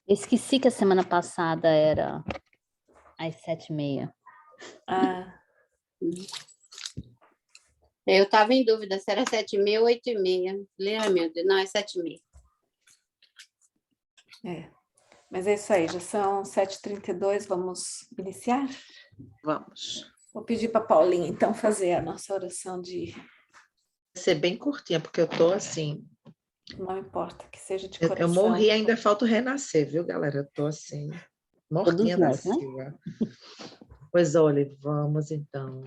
Esqueci que a semana passada era às 7h30. Ah, Eu estava em dúvida se era 7h30 ou 8h30. Ai, meu Deus, não, é 7h30. é. Mas é isso aí, já são 7h32, vamos iniciar? Vamos. Vou pedir para a Paulinha, então, fazer a nossa oração de... Vai ser bem curtinha, porque eu tô assim... Não importa, que seja de Eu coração. morri, ainda falta renascer, viu, galera? Eu tô assim, mortinha da nós, né? Silva. Pois olha, vamos então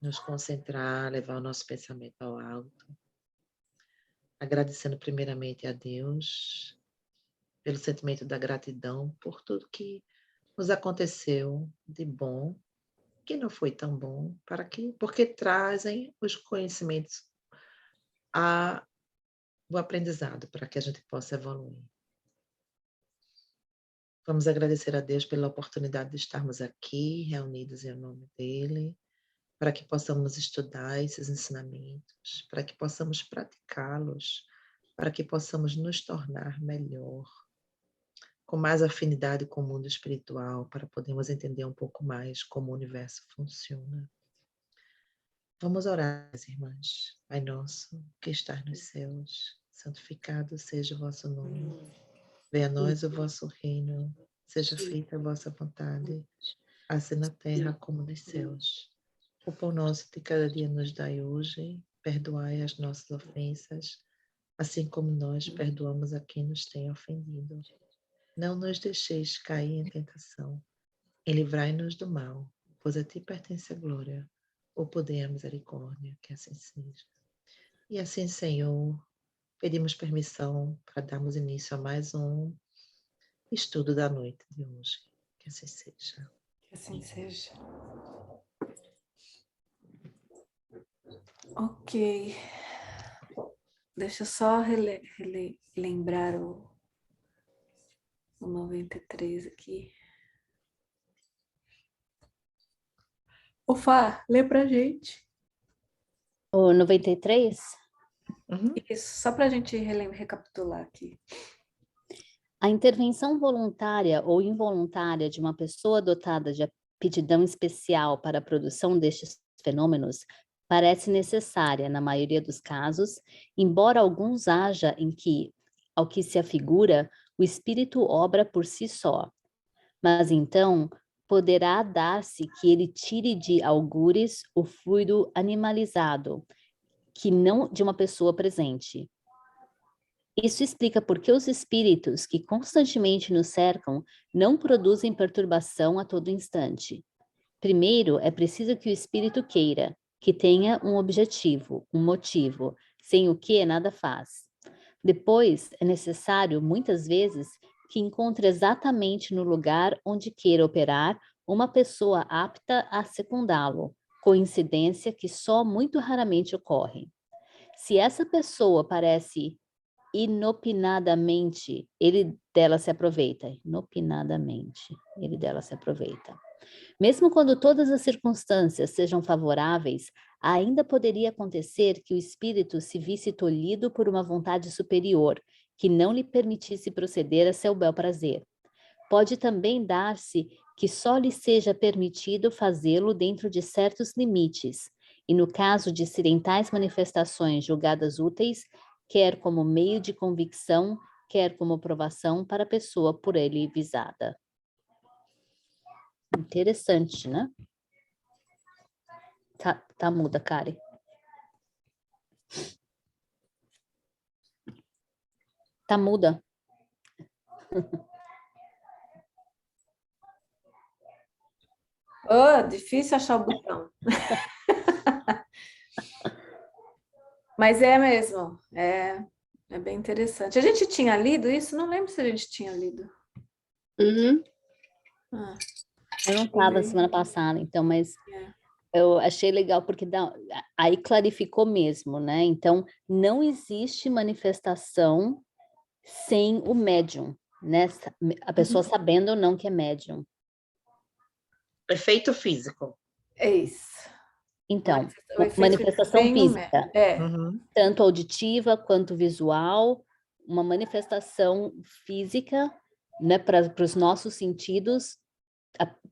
nos concentrar, levar o nosso pensamento ao alto, agradecendo primeiramente a Deus pelo sentimento da gratidão por tudo que nos aconteceu de bom, que não foi tão bom, porque trazem os conhecimentos o aprendizado para que a gente possa evoluir. Vamos agradecer a Deus pela oportunidade de estarmos aqui, reunidos em nome dEle, para que possamos estudar esses ensinamentos, para que possamos praticá-los, para que possamos nos tornar melhor, com mais afinidade com o mundo espiritual, para podermos entender um pouco mais como o universo funciona. Vamos orar, irmãs. Pai nosso, que estás nos céus, santificado seja o vosso nome. Venha a nós o vosso reino, seja feita a vossa vontade, assim na terra como nos céus. O pão nosso de cada dia nos dai hoje, perdoai as nossas ofensas, assim como nós perdoamos a quem nos tem ofendido. Não nos deixeis cair em tentação, e livrai-nos do mal, pois a ti pertence a glória, o poder e a misericórdia, que assim seja. E assim, Senhor, pedimos permissão para darmos início a mais um estudo da noite de hoje. Que assim seja. Que assim seja. Ok. Deixa eu só relembrar o 93 aqui. Ô, Fá, lê pra gente. O 93? Isso, só pra gente recapitular aqui. A intervenção voluntária ou involuntária de uma pessoa dotada de aptidão especial para a produção destes fenômenos parece necessária na maioria dos casos, embora alguns haja em que, ao que se afigura, o espírito obra por si só. Mas então poderá dar-se que ele tire de algures o fluido animalizado, que não de uma pessoa presente. Isso explica por que os espíritos que constantemente nos cercam não produzem perturbação a todo instante. Primeiro, é preciso que o espírito queira, que tenha um objetivo, um motivo, sem o que nada faz. Depois, é necessário, muitas vezes, que encontre exatamente no lugar onde queira operar uma pessoa apta a secundá-lo, coincidência que só muito raramente ocorre. Se essa pessoa parece inopinadamente, ele dela se aproveita. Inopinadamente, ele dela se aproveita. Mesmo quando todas as circunstâncias sejam favoráveis, ainda poderia acontecer que o espírito se visse tolhido por uma vontade superior, que não lhe permitisse proceder a seu bel prazer. Pode também dar-se que só lhe seja permitido fazê-lo dentro de certos limites, e no caso de serem tais manifestações julgadas úteis, quer como meio de convicção, quer como provação para a pessoa por ele visada. Interessante, né? Tá muda, Kari. Tá muda. Oh, difícil achar o botão. Mas é mesmo, é bem interessante. A gente tinha lido isso? Não lembro se a gente tinha lido. Ah, Eu não estava semana passada, então, mas eu achei legal porque aí clarificou mesmo, né? Então, não existe manifestação sem o médium, né? A pessoa sabendo ou não que é médium. Efeito físico. É isso. Então, O efeito manifestação sem o física, É. tanto auditiva quanto visual, uma manifestação física, né, para os nossos sentidos,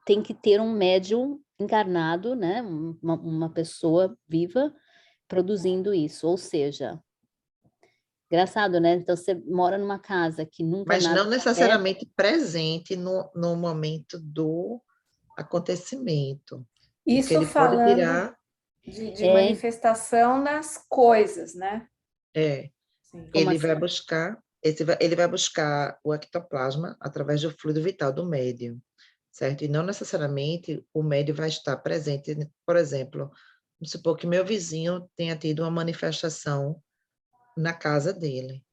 tem que ter um médium encarnado, né, uma pessoa viva produzindo isso, ou seja, engraçado, né? Então você mora numa casa que nunca Mas nada não acontece. necessariamente presente no momento do acontecimento. Porque Isso ele pode falando tirar, de manifestação das coisas, né? Sim. Como ele assim? vai buscar, ele vai buscar o ectoplasma através do fluido vital do médium, certo? E não necessariamente o médium vai estar presente. Por exemplo, vamos supor que meu vizinho tenha tido uma manifestação na casa dele,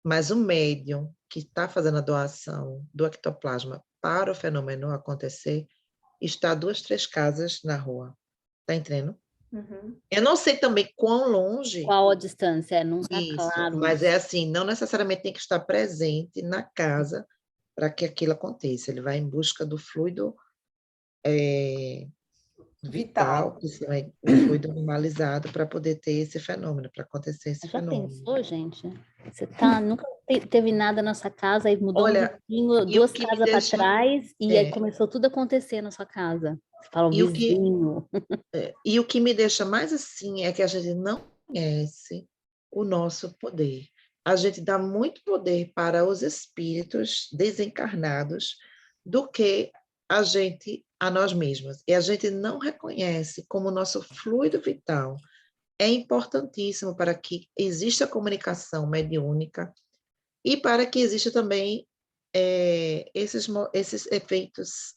mas o médium que está fazendo a doação do ectoplasma para o fenômeno acontecer está 2, 3 casas na rua. Está entendendo? Uhum. Eu não sei também quão longe Qual a distância? Não está isso, claro. mas é assim, não necessariamente tem que estar presente na casa para que aquilo aconteça. Ele vai em busca do fluido vital, o fluido normalizado para poder ter esse fenômeno, para acontecer esse Já fenômeno. pensou, gente? Você nunca teve nada na sua casa, aí mudou Olha, um vizinho, e o 2 que me casas para deixa trás, e aí é, começou tudo a acontecer na sua casa. Você fala, o e o que vizinho. e o que me deixa mais assim é que a gente não conhece o nosso poder. A gente dá muito poder para os espíritos desencarnados do que a nós mesmos. E a gente não reconhece como o nosso fluido vital é importantíssimo para que exista comunicação mediúnica e para que exista também esses efeitos,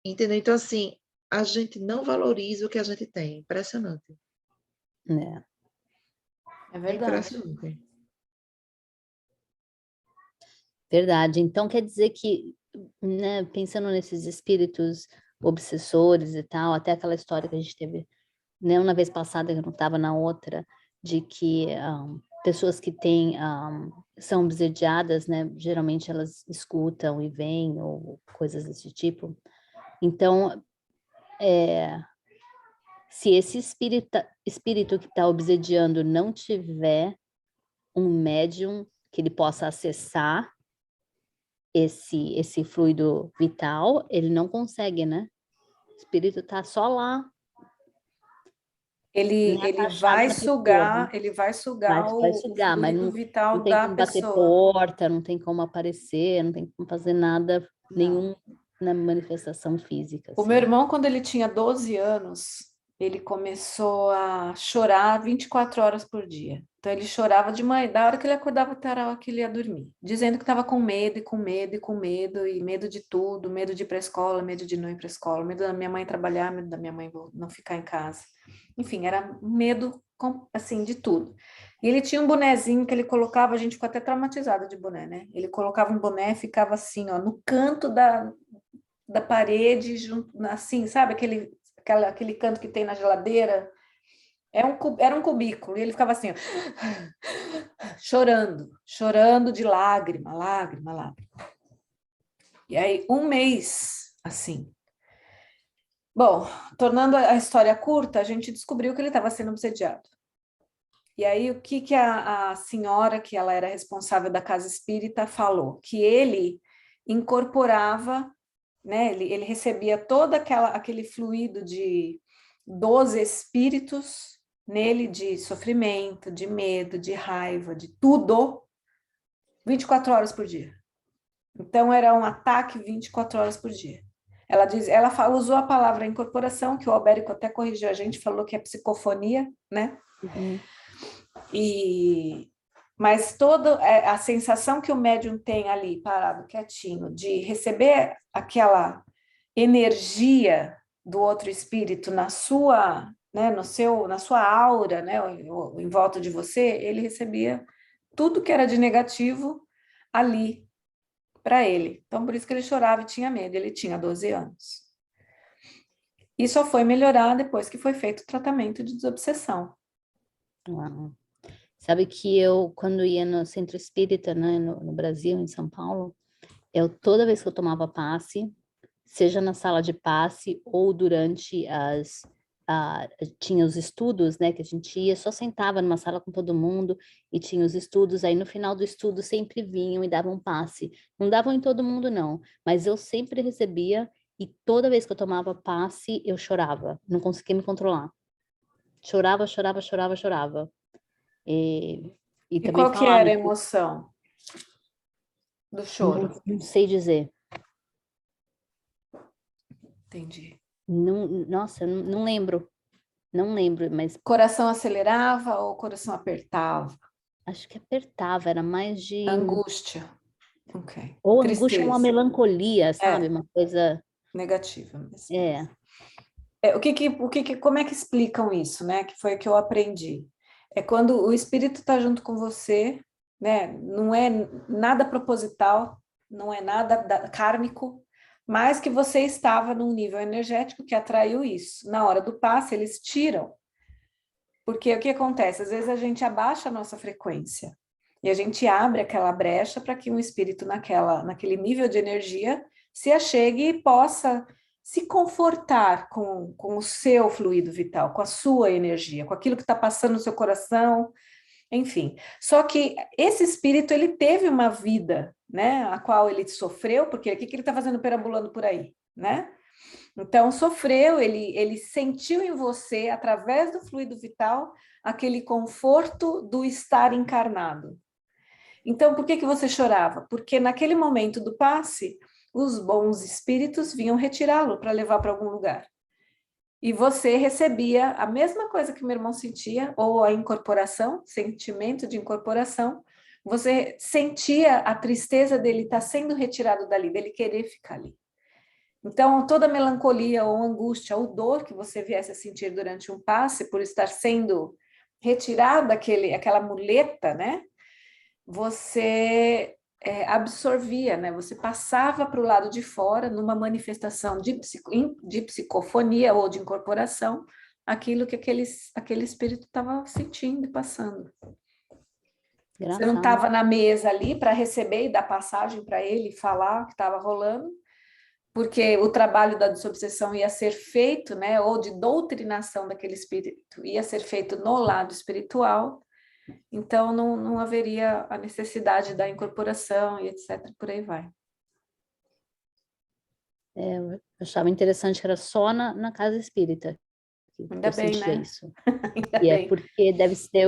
entendeu? Então, assim, a gente não valoriza o que a gente tem. Impressionante. É, É É verdade. impressionante. verdade. Então, quer dizer que, né, pensando nesses espíritos obsessores e tal, até aquela história que a gente teve, né, uma vez passada, que eu não estava na outra, de que pessoas que são obsediadas, né, geralmente elas escutam e veem, ou coisas desse tipo. Então, se esse espírito que está obsediando não tiver um médium que ele possa acessar esse fluido vital, ele não consegue, né? O espírito está só lá, Ele, né, ele atachado vai na pessoa. sugar, ele vai Vai, sugar vai o sugar, mas fluido não vital tem da como bater pessoa. porta, não tem como aparecer, não tem como fazer nada, Não. nenhum na manifestação física. O meu Assim. irmão, quando ele tinha 12 anos, ele começou a chorar 24 horas por dia. Então, ele chorava de manhã, da hora que ele acordava até a hora que ele ia dormir, dizendo que estava com medo, e com medo, e com medo, e medo de tudo, medo de ir para a escola, medo de não ir para a escola, medo da minha mãe trabalhar, medo da minha mãe não ficar em casa. Enfim, era medo, assim, de tudo. E ele tinha um bonezinho que ele colocava, a gente ficou até traumatizada de boné, né? Ele colocava um boné e ficava assim, ó, no canto da parede, assim, sabe? Aquele canto que tem na geladeira. Era um cubículo. E ele ficava assim, ó, chorando de lágrima, lágrima, lágrima. E aí, um mês, assim. Bom, tornando a história curta, a gente descobriu que ele estava sendo obsediado. E aí, o que a senhora, que ela era responsável da casa espírita, falou? Que ele incorporava, né? Ele recebia todo aquele fluido de 12 espíritos nele, de sofrimento, de medo, de raiva, de tudo, 24 horas por dia. Então, era um ataque 24 horas por dia. Ela usou a palavra incorporação, que o Albérico até corrigiu a gente, falou que é psicofonia, né? Uhum. Mas toda a sensação que o médium tem ali, parado, quietinho, de receber aquela energia do outro espírito na sua, né, na sua aura, né, em volta de você, ele recebia tudo que era de negativo ali para ele. Então, por isso que ele chorava e tinha medo. Ele tinha 12 anos. E só foi melhorar depois que foi feito o tratamento de desobsessão. Uau. Sabe que eu, quando ia no centro espírita, né, no Brasil, em São Paulo, toda vez que eu tomava passe, seja na sala de passe ou durante as tinha os estudos, né, que a gente ia, só sentava numa sala com todo mundo e tinha os estudos, aí no final do estudo sempre vinham e davam passe. Não davam em todo mundo, não, mas eu sempre recebia e toda vez que eu tomava passe, eu chorava, não conseguia me controlar. Chorava, chorava, chorava, chorava. E E também qual que era falaram a que emoção do choro? não sei dizer. Entendi. Não, nossa, não lembro. Não lembro, mas Coração acelerava ou coração apertava? acho que apertava, era mais de... Angústia. Ok. Ou angústia ou uma Tristeza. melancolia, sabe? É, Uma coisa... negativa mesmo. É, Como é que explicam isso, né? Que foi o que eu aprendi. É quando o espírito está junto com você, né? Não é nada proposital, não é nada kármico, mas que você estava num nível energético que atraiu isso. Na hora do passe, eles tiram. Porque o que acontece? Às vezes a gente abaixa a nossa frequência e a gente abre aquela brecha para que um espírito naquele nível de energia se achegue e possa se confortar com o seu fluido vital, com a sua energia, com aquilo que está passando no seu coração, enfim. Só que esse espírito, ele teve uma vida, né, a qual ele sofreu, porque o que ele está fazendo perambulando por aí, né? Então, sofreu, ele sentiu em você, através do fluido vital, aquele conforto do estar encarnado. Então, por que você chorava? Porque naquele momento do passe, os bons espíritos vinham retirá-lo para levar para algum lugar. E você recebia a mesma coisa que meu irmão sentia, ou a incorporação, sentimento de incorporação, você sentia a tristeza dele estar sendo retirado dali, dele querer ficar ali. Então, toda melancolia ou angústia ou dor que você viesse a sentir durante um passe por estar sendo retirado aquela muleta, né? Você absorvia, né? Você passava para o lado de fora, numa manifestação de psicofonia ou de incorporação, aquilo que aquele espírito estava sentindo e passando. Você não engraçado. estava na mesa ali para receber e dar passagem para ele falar o que estava rolando, porque o trabalho da desobsessão ia ser feito, né, ou de doutrinação daquele espírito, ia ser feito no lado espiritual, então não haveria a necessidade da incorporação e etc, por aí vai. Eu achava interessante que era só na casa espírita que Ainda eu bem, sentia né? isso. Ainda E é bem. porque deve ser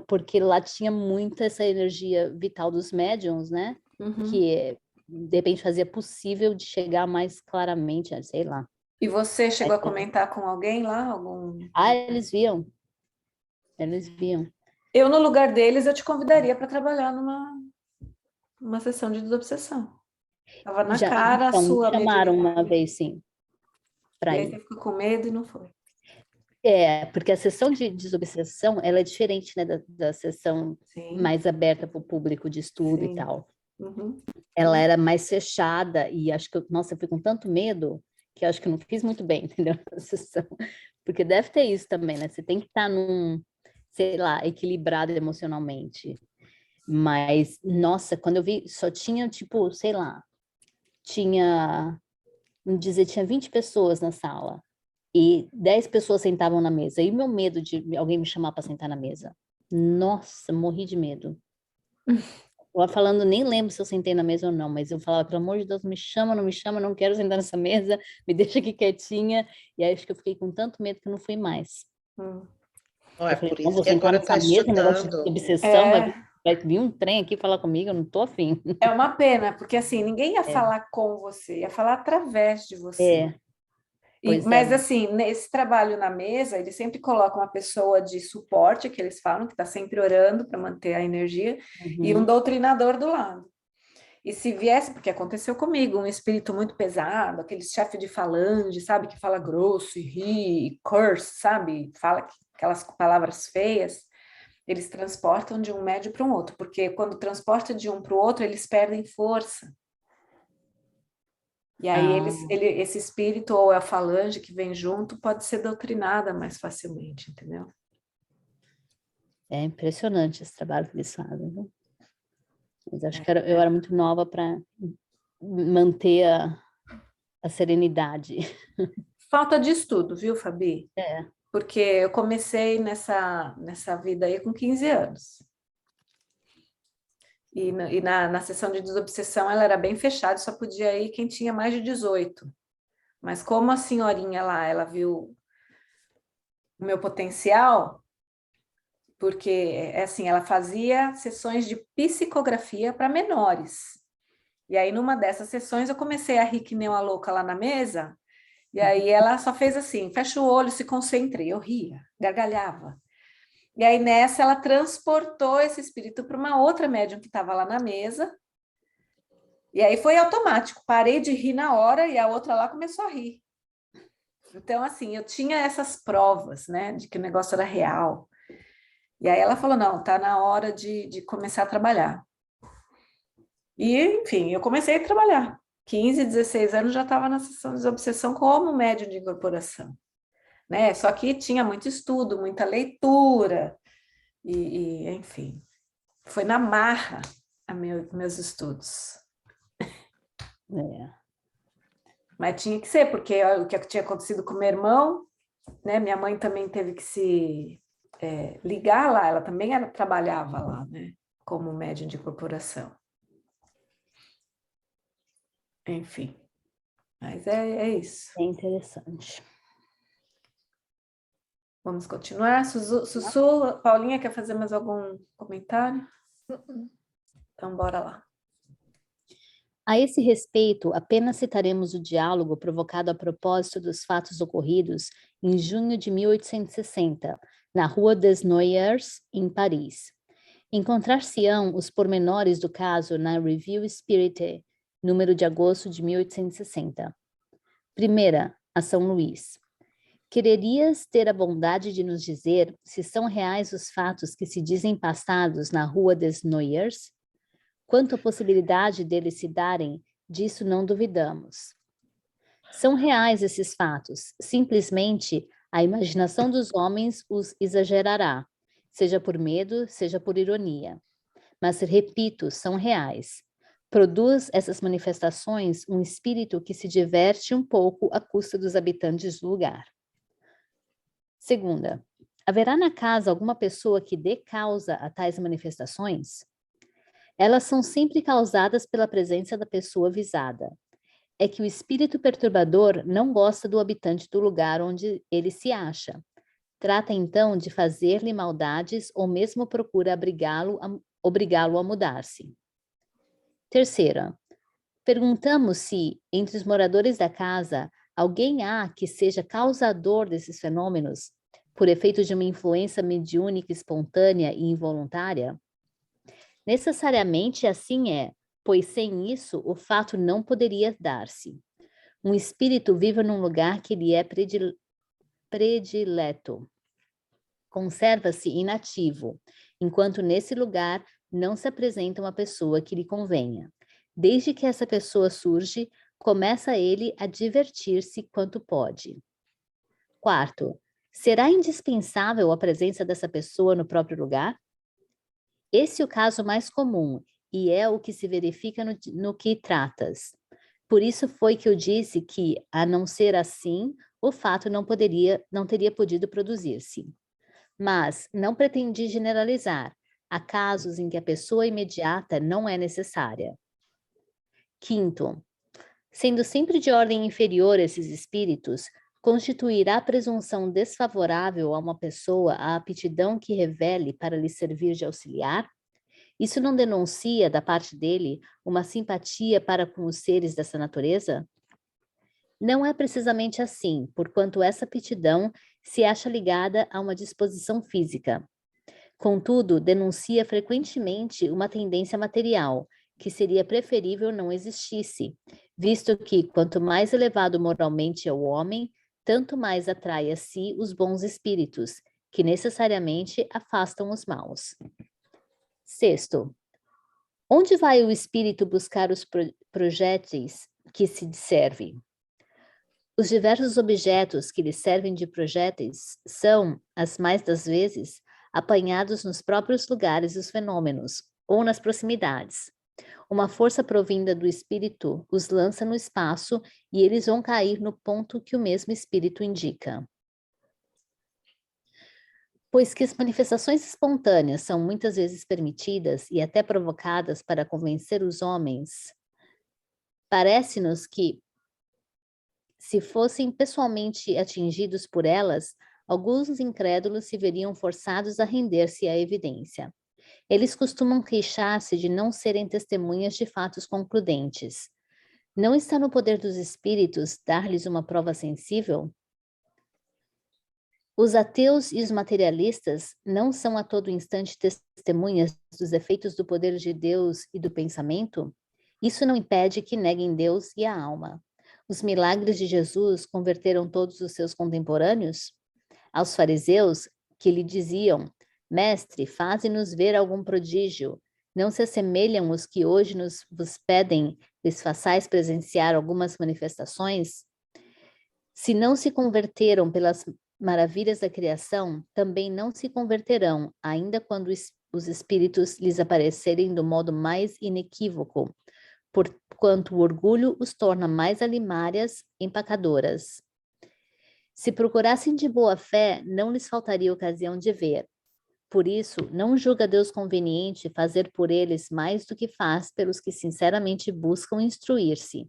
porque lá tinha muito essa energia vital dos médiums, né? Uhum. Que de repente fazia possível de chegar mais claramente, sei lá. E você chegou a comentar com alguém lá? Eles viam. Eles viam. Eu, no lugar deles, eu te convidaria para trabalhar numa sessão de desobsessão. Estava na cara a Então, me sua chamaram uma mediunidade. vez, sim, para E aí ir. você ficou com medo e não foi. Porque a sessão de desobsessão, ela é diferente, né, da sessão Sim, mais aberta para o público de estudo e sim. tal. Uhum. Ela era mais fechada e acho que, nossa, eu fui com tanto medo que eu acho que eu não fiz muito bem, entendeu? A sessão. Porque deve ter isso também, né? Você tem que estar sei lá, equilibrado emocionalmente. Mas, nossa, quando eu vi, só tinha, tipo, sei lá, vamos dizer, tinha 20 pessoas na sala e 10 pessoas sentavam na mesa. E o meu medo de alguém me chamar para sentar na mesa? Nossa, morri de medo. Eu falando, nem lembro se eu sentei na mesa ou não, mas eu falava, pelo amor de Deus, me chama, não me chama, não quero sentar nessa mesa, me deixa aqui quietinha. E aí acho que eu fiquei com tanto medo que eu não fui mais. Hum. Não, é Eu falei, por não, isso vou que sentar agora está nessa mesa, negócio de estudando. obsessão, É, vai vir um trem aqui falar comigo, eu não tô afim. é uma pena, porque assim, ninguém ia É, falar com você, ia falar através de você. é, pois é. Mas assim, nesse trabalho na mesa, eles sempre colocam uma pessoa de suporte, que eles falam, que está sempre orando para manter a energia, e um Uhum. doutrinador do lado. E se viesse, porque aconteceu comigo, um espírito muito pesado, aquele chefe de falange, sabe, que fala grosso e ri, e curse, sabe, fala aquelas palavras feias, eles transportam de um médio para um outro, porque quando transporta de um para o outro, eles perdem força. E aí esse espírito ou a falange que vem junto pode ser doutrinada mais facilmente, entendeu? É impressionante esse trabalho que eles fazem, viu? Mas acho que eu era muito nova para manter a serenidade. Falta de estudo, viu, Fabi? É. Porque eu comecei nessa vida aí com 15 anos. E na sessão de desobsessão ela era bem fechada, só podia ir quem tinha mais de 18. Mas como a senhorinha lá, ela viu o meu potencial, porque é assim, ela fazia sessões de psicografia para menores. E aí, numa dessas sessões, eu comecei a rir que nem uma louca lá na mesa, e aí ela só fez assim, fecha o olho, se concentre. Eu ria, gargalhava. E aí, nessa, ela transportou esse espírito para uma outra médium que estava lá na mesa, e aí foi automático, parei de rir na hora, e a outra lá começou a rir. Então, assim, eu tinha essas provas, né, de que o negócio era real. E aí ela falou, não, tá na hora de começar a trabalhar. E, enfim, eu comecei a trabalhar. 15, 16 anos já estava na sessão de desobsessão como médium de incorporação. Né? Só que tinha muito estudo, muita leitura, enfim, foi na marra meus estudos. É. Mas tinha que ser, porque o que tinha acontecido com meu irmão, né? Minha mãe também teve que se ligar lá, ela também trabalhava lá, né? Como médium de incorporação. Enfim, mas é isso. É interessante. Vamos continuar. Sussu, Paulinha, quer fazer mais algum comentário? Então, bora lá. A esse respeito, apenas citaremos o diálogo provocado a propósito dos fatos ocorridos em junho de 1860, na Rua des Noyers, em Paris. Encontrar-se-ão os pormenores do caso na Revue Spirite, número de agosto de 1860. Primeira, a São Luís. Quererias ter a bondade de nos dizer se são reais os fatos que se dizem passados na Rua des Noyers? Quanto à possibilidade deles se darem, disso não duvidamos. São reais esses fatos, simplesmente a imaginação dos homens os exagerará, seja por medo, seja por ironia. Mas, repito, são reais. Produz essas manifestações um espírito que se diverte um pouco à custa dos habitantes do lugar. Segunda, haverá na casa alguma pessoa que dê causa a tais manifestações? Elas são sempre causadas pela presença da pessoa visada. É que o espírito perturbador não gosta do habitante do lugar onde ele se acha. Trata então de fazer-lhe maldades ou mesmo procura obrigá-lo a mudar-se. Terceira, perguntamos se, entre os moradores da casa, alguém há que seja causador desses fenômenos, por efeito de uma influência mediúnica espontânea e involuntária? Necessariamente assim é, pois sem isso o fato não poderia dar-se. Um espírito vive num lugar que lhe é predileto. Conserva-se inativo, enquanto nesse lugar não se apresenta uma pessoa que lhe convenha. Desde que essa pessoa surge, começa ele a divertir-se quanto pode. Quarto, será indispensável a presença dessa pessoa no próprio lugar? Esse é o caso mais comum, e é o que se verifica no que tratas. Por isso foi que eu disse que, a não ser assim, o fato não teria podido produzir-se. Mas não pretendi generalizar. Há casos em que a pessoa imediata não é necessária. Quinto, sendo sempre de ordem inferior esses espíritos, constituirá presunção desfavorável a uma pessoa a aptidão que revele para lhe servir de auxiliar? Isso não denuncia, da parte dele, uma simpatia para com os seres dessa natureza? Não é precisamente assim, porquanto essa aptidão se acha ligada a uma disposição física. Contudo, denuncia frequentemente uma tendência material, que seria preferível não existisse, visto que, quanto mais elevado moralmente é o homem, tanto mais atrai a si os bons espíritos, que necessariamente afastam os maus. Sexto, onde vai o espírito buscar os projéteis que se serve? Os diversos objetos que lhe servem de projéteis são, as mais das vezes, apanhados nos próprios lugares dos fenômenos, ou nas proximidades, Uma força provinda do espírito os lança no espaço e eles vão cair no ponto que o mesmo espírito indica. Pois que as manifestações espontâneas são muitas vezes permitidas e até provocadas para convencer os homens, parece-nos que, se fossem pessoalmente atingidos por elas, alguns incrédulos se veriam forçados a render-se à evidência. Eles costumam queixar-se de não serem testemunhas de fatos concludentes. Não está no poder dos espíritos dar-lhes uma prova sensível? Os ateus e os materialistas não são a todo instante testemunhas dos efeitos do poder de Deus e do pensamento? Isso não impede que neguem Deus e a alma. Os milagres de Jesus converteram todos os seus contemporâneos? Aos fariseus, que lhe diziam: Mestre, faze-nos ver algum prodígio. Não se assemelham os que hoje vos pedem, lhes façais presenciar algumas manifestações? Se não se converteram pelas maravilhas da criação, também não se converterão, ainda quando os espíritos lhes aparecerem do modo mais inequívoco, porquanto o orgulho os torna mais alimárias, empacadoras. Se procurassem de boa fé, não lhes faltaria ocasião de ver. Por isso, não julga Deus conveniente fazer por eles mais do que faz pelos que sinceramente buscam instruir-se,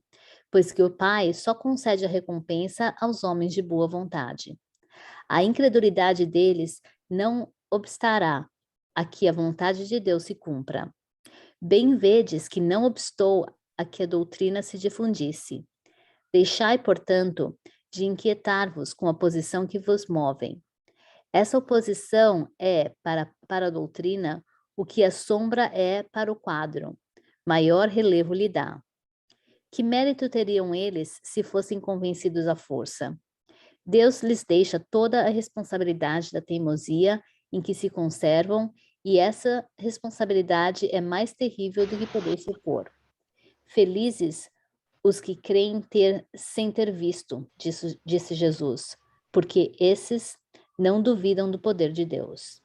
pois que o Pai só concede a recompensa aos homens de boa vontade. A incredulidade deles não obstará a que a vontade de Deus se cumpra. Bem vedes que não obstou a que a doutrina se difundisse. Deixai, portanto, de inquietar-vos com a posição que vos movem. Essa oposição é, para a doutrina, o que a sombra é para o quadro. Maior relevo lhe dá. Que mérito teriam eles se fossem convencidos à força? Deus lhes deixa toda a responsabilidade da teimosia em que se conservam, e essa responsabilidade é mais terrível do que poder supor. Felizes os que creem sem ter visto, disse Jesus, porque esses não duvidam do poder de Deus.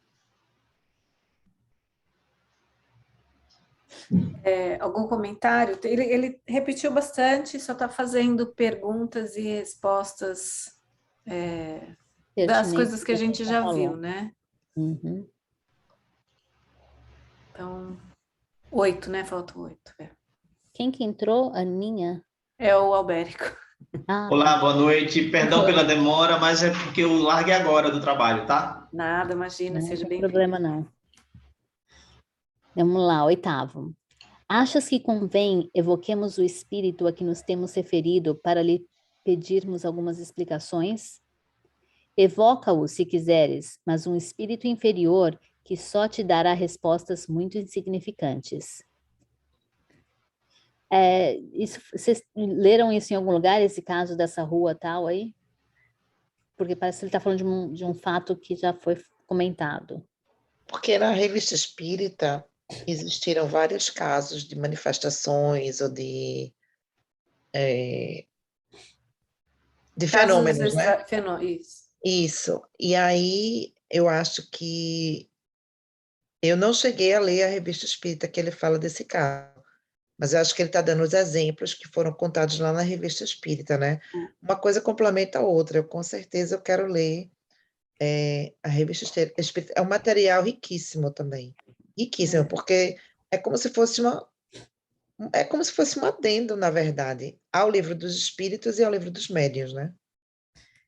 Algum comentário? Ele repetiu bastante, só está fazendo perguntas e respostas das coisas que a gente já viu, né? Uhum. Então, 8, né? Falta 8. Quem que entrou? A Aninha? É o Albérico. Olá, boa noite. Perdão pela demora, mas é porque eu larguei agora do trabalho, tá? Nada, imagina, seja bem-vindo. Não tem problema não. Vamos lá, 8º. Achas que convém evoquemos o espírito a que nos temos referido para lhe pedirmos algumas explicações? Evoca-o, se quiseres, mas um espírito inferior que só te dará respostas muito insignificantes. Vocês leram isso em algum lugar, esse caso dessa rua tal aí? Porque parece que ele está falando de um fato que já foi comentado. Porque na Revista Espírita existiram vários casos de manifestações ou de fenômenos, né? Isso. E aí eu acho que eu não cheguei a ler a Revista Espírita que ele fala desse caso, mas eu acho que ele está dando os exemplos que foram contados lá na Revista Espírita, né? Uma coisa complementa a outra. Eu com certeza eu quero ler a Revista Espírita. É um material riquíssimo também. Riquíssimo, porque é como se fosse um adendo, na verdade, ao Livro dos Espíritos e ao Livro dos Médiuns, né?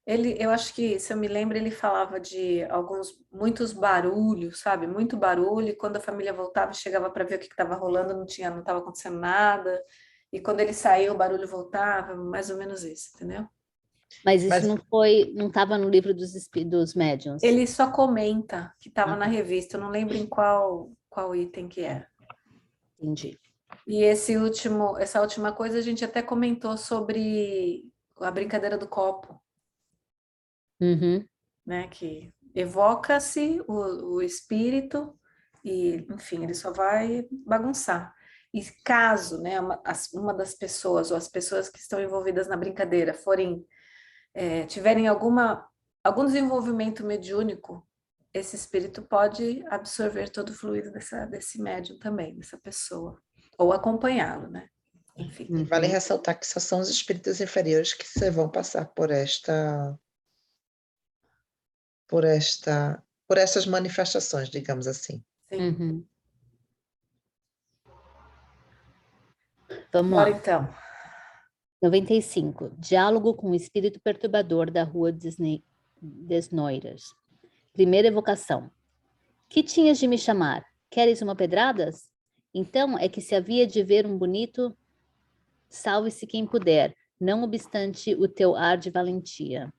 Eu acho que, se eu me lembro, ele falava de muitos barulhos, sabe? Muito barulho, e quando a família voltava, chegava para ver o que estava rolando, não estava acontecendo nada, e quando ele saiu, o barulho voltava, mais ou menos isso, entendeu? Mas isso não estava no livro dos médiuns? Ele só comenta que estava na revista, eu não lembro em qual item que era. Entendi. E essa última coisa a gente até comentou sobre a brincadeira do copo. Uhum. Né, que evoca-se o espírito e, enfim, ele só vai bagunçar. E caso, né, uma das pessoas ou as pessoas que estão envolvidas na brincadeira tiverem algum desenvolvimento mediúnico, esse espírito pode absorver todo o fluido desse médium também, dessa pessoa. Ou acompanhá-lo, né? Enfim. Vale ressaltar que só são os espíritos inferiores que vão passar por essas manifestações, digamos assim. Sim. Uhum. Vamos Bora lá. então. 95. Diálogo com o espírito perturbador da rua Desnoyers. Primeira evocação. Que tinhas de me chamar? Queres uma pedradas? Então é que se havia de ver um bonito, salve-se quem puder, não obstante o teu ar de valentia.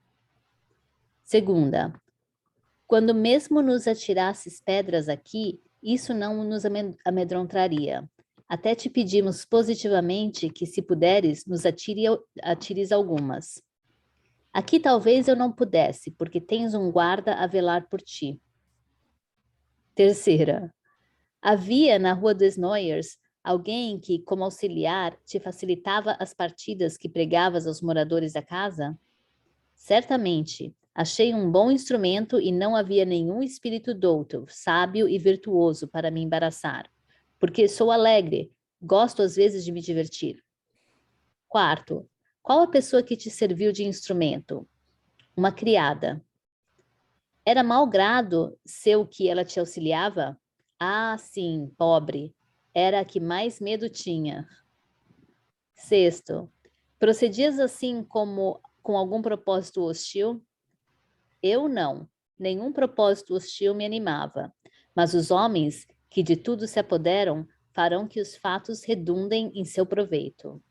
Segunda. Quando mesmo nos atirasses pedras aqui, isso não nos amedrontaria. Até te pedimos positivamente que, se puderes, nos atires algumas. Aqui talvez eu não pudesse, porque tens um guarda a velar por ti. Terceira. Havia na rua dos Noyers alguém que, como auxiliar, te facilitava as partidas que pregavas aos moradores da casa? Certamente. Achei um bom instrumento e não havia nenhum espírito douto, sábio e virtuoso para me embaraçar, porque sou alegre, gosto às vezes de me divertir. Quarto, qual a pessoa que te serviu de instrumento? Uma criada. Era mau grado seu que ela te auxiliava? Ah, sim, pobre. Era a que mais medo tinha. Sexto, procedias assim como com algum propósito hostil? Eu não. Nenhum propósito hostil me animava. Mas os homens que de tudo se apoderam farão que os fatos redundem em seu proveito.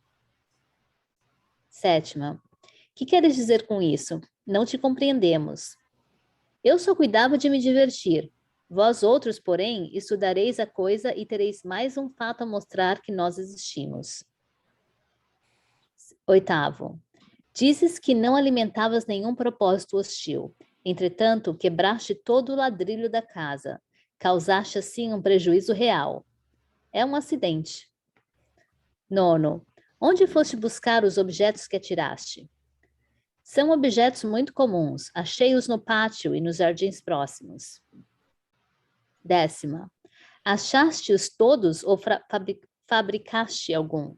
Sétima. Que queres dizer com isso? Não te compreendemos. Eu só cuidava de me divertir. Vós outros, porém, estudareis a coisa e tereis mais um fato a mostrar que nós existimos. Oitavo. Dizes que não alimentavas nenhum propósito hostil. Entretanto, quebraste todo o ladrilho da casa. Causaste, assim, um prejuízo real. É um acidente. Nono. Onde foste buscar os objetos que atiraste? São objetos muito comuns. Achei-os no pátio e nos jardins próximos. Décima. Achaste-os todos ou fabricaste algum?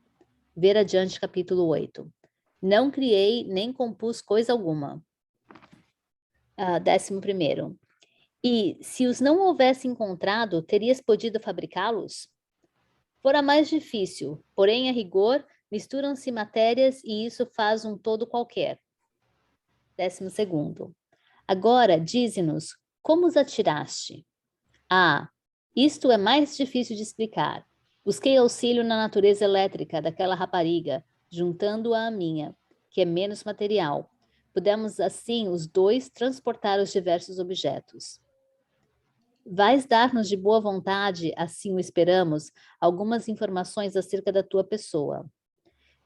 Ver adiante capítulo 8. Não criei nem compus coisa alguma. 11º. E, se os não houvesse encontrado, terias podido fabricá-los? Fora mais difícil, porém, a rigor, misturam-se matérias e isso faz um todo qualquer. 12º. Agora, dize-nos, como os atiraste? Ah, isto é mais difícil de explicar. Busquei auxílio na natureza elétrica daquela rapariga, juntando-a à minha, que é menos material. Pudemos, assim, os dois transportar os diversos objetos. Vais dar-nos de boa vontade, assim o esperamos, algumas informações acerca da tua pessoa.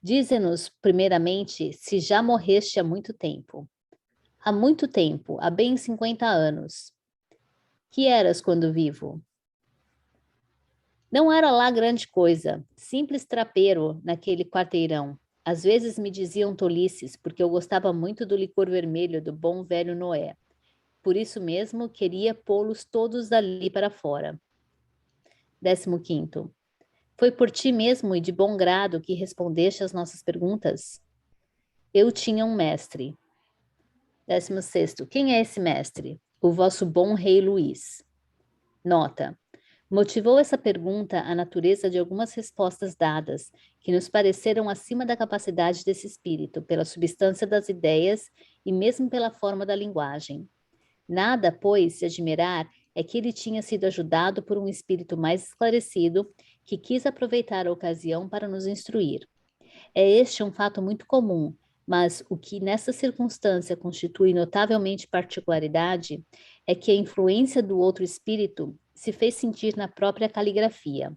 Dize-nos, primeiramente, se já morreste há muito tempo. Há muito tempo, há bem 50 anos. Que eras quando vivo? Não era lá grande coisa, simples trapeiro naquele quarteirão. Às vezes me diziam tolices, porque eu gostava muito do licor vermelho do bom velho Noé. Por isso mesmo, queria pô-los todos dali para fora. 15º. Foi por ti mesmo e de bom grado que respondeste às nossas perguntas? Eu tinha um mestre. 16º. Quem é esse mestre? O vosso bom rei Luís. Nota. Motivou essa pergunta a natureza de algumas respostas dadas, que nos pareceram acima da capacidade desse espírito, pela substância das ideias e mesmo pela forma da linguagem. Nada, pois, se admirar é que ele tinha sido ajudado por um espírito mais esclarecido, que quis aproveitar a ocasião para nos instruir. É este um fato muito comum, mas o que nessa circunstância constitui notavelmente particularidade é que a influência do outro espírito se fez sentir na própria caligrafia.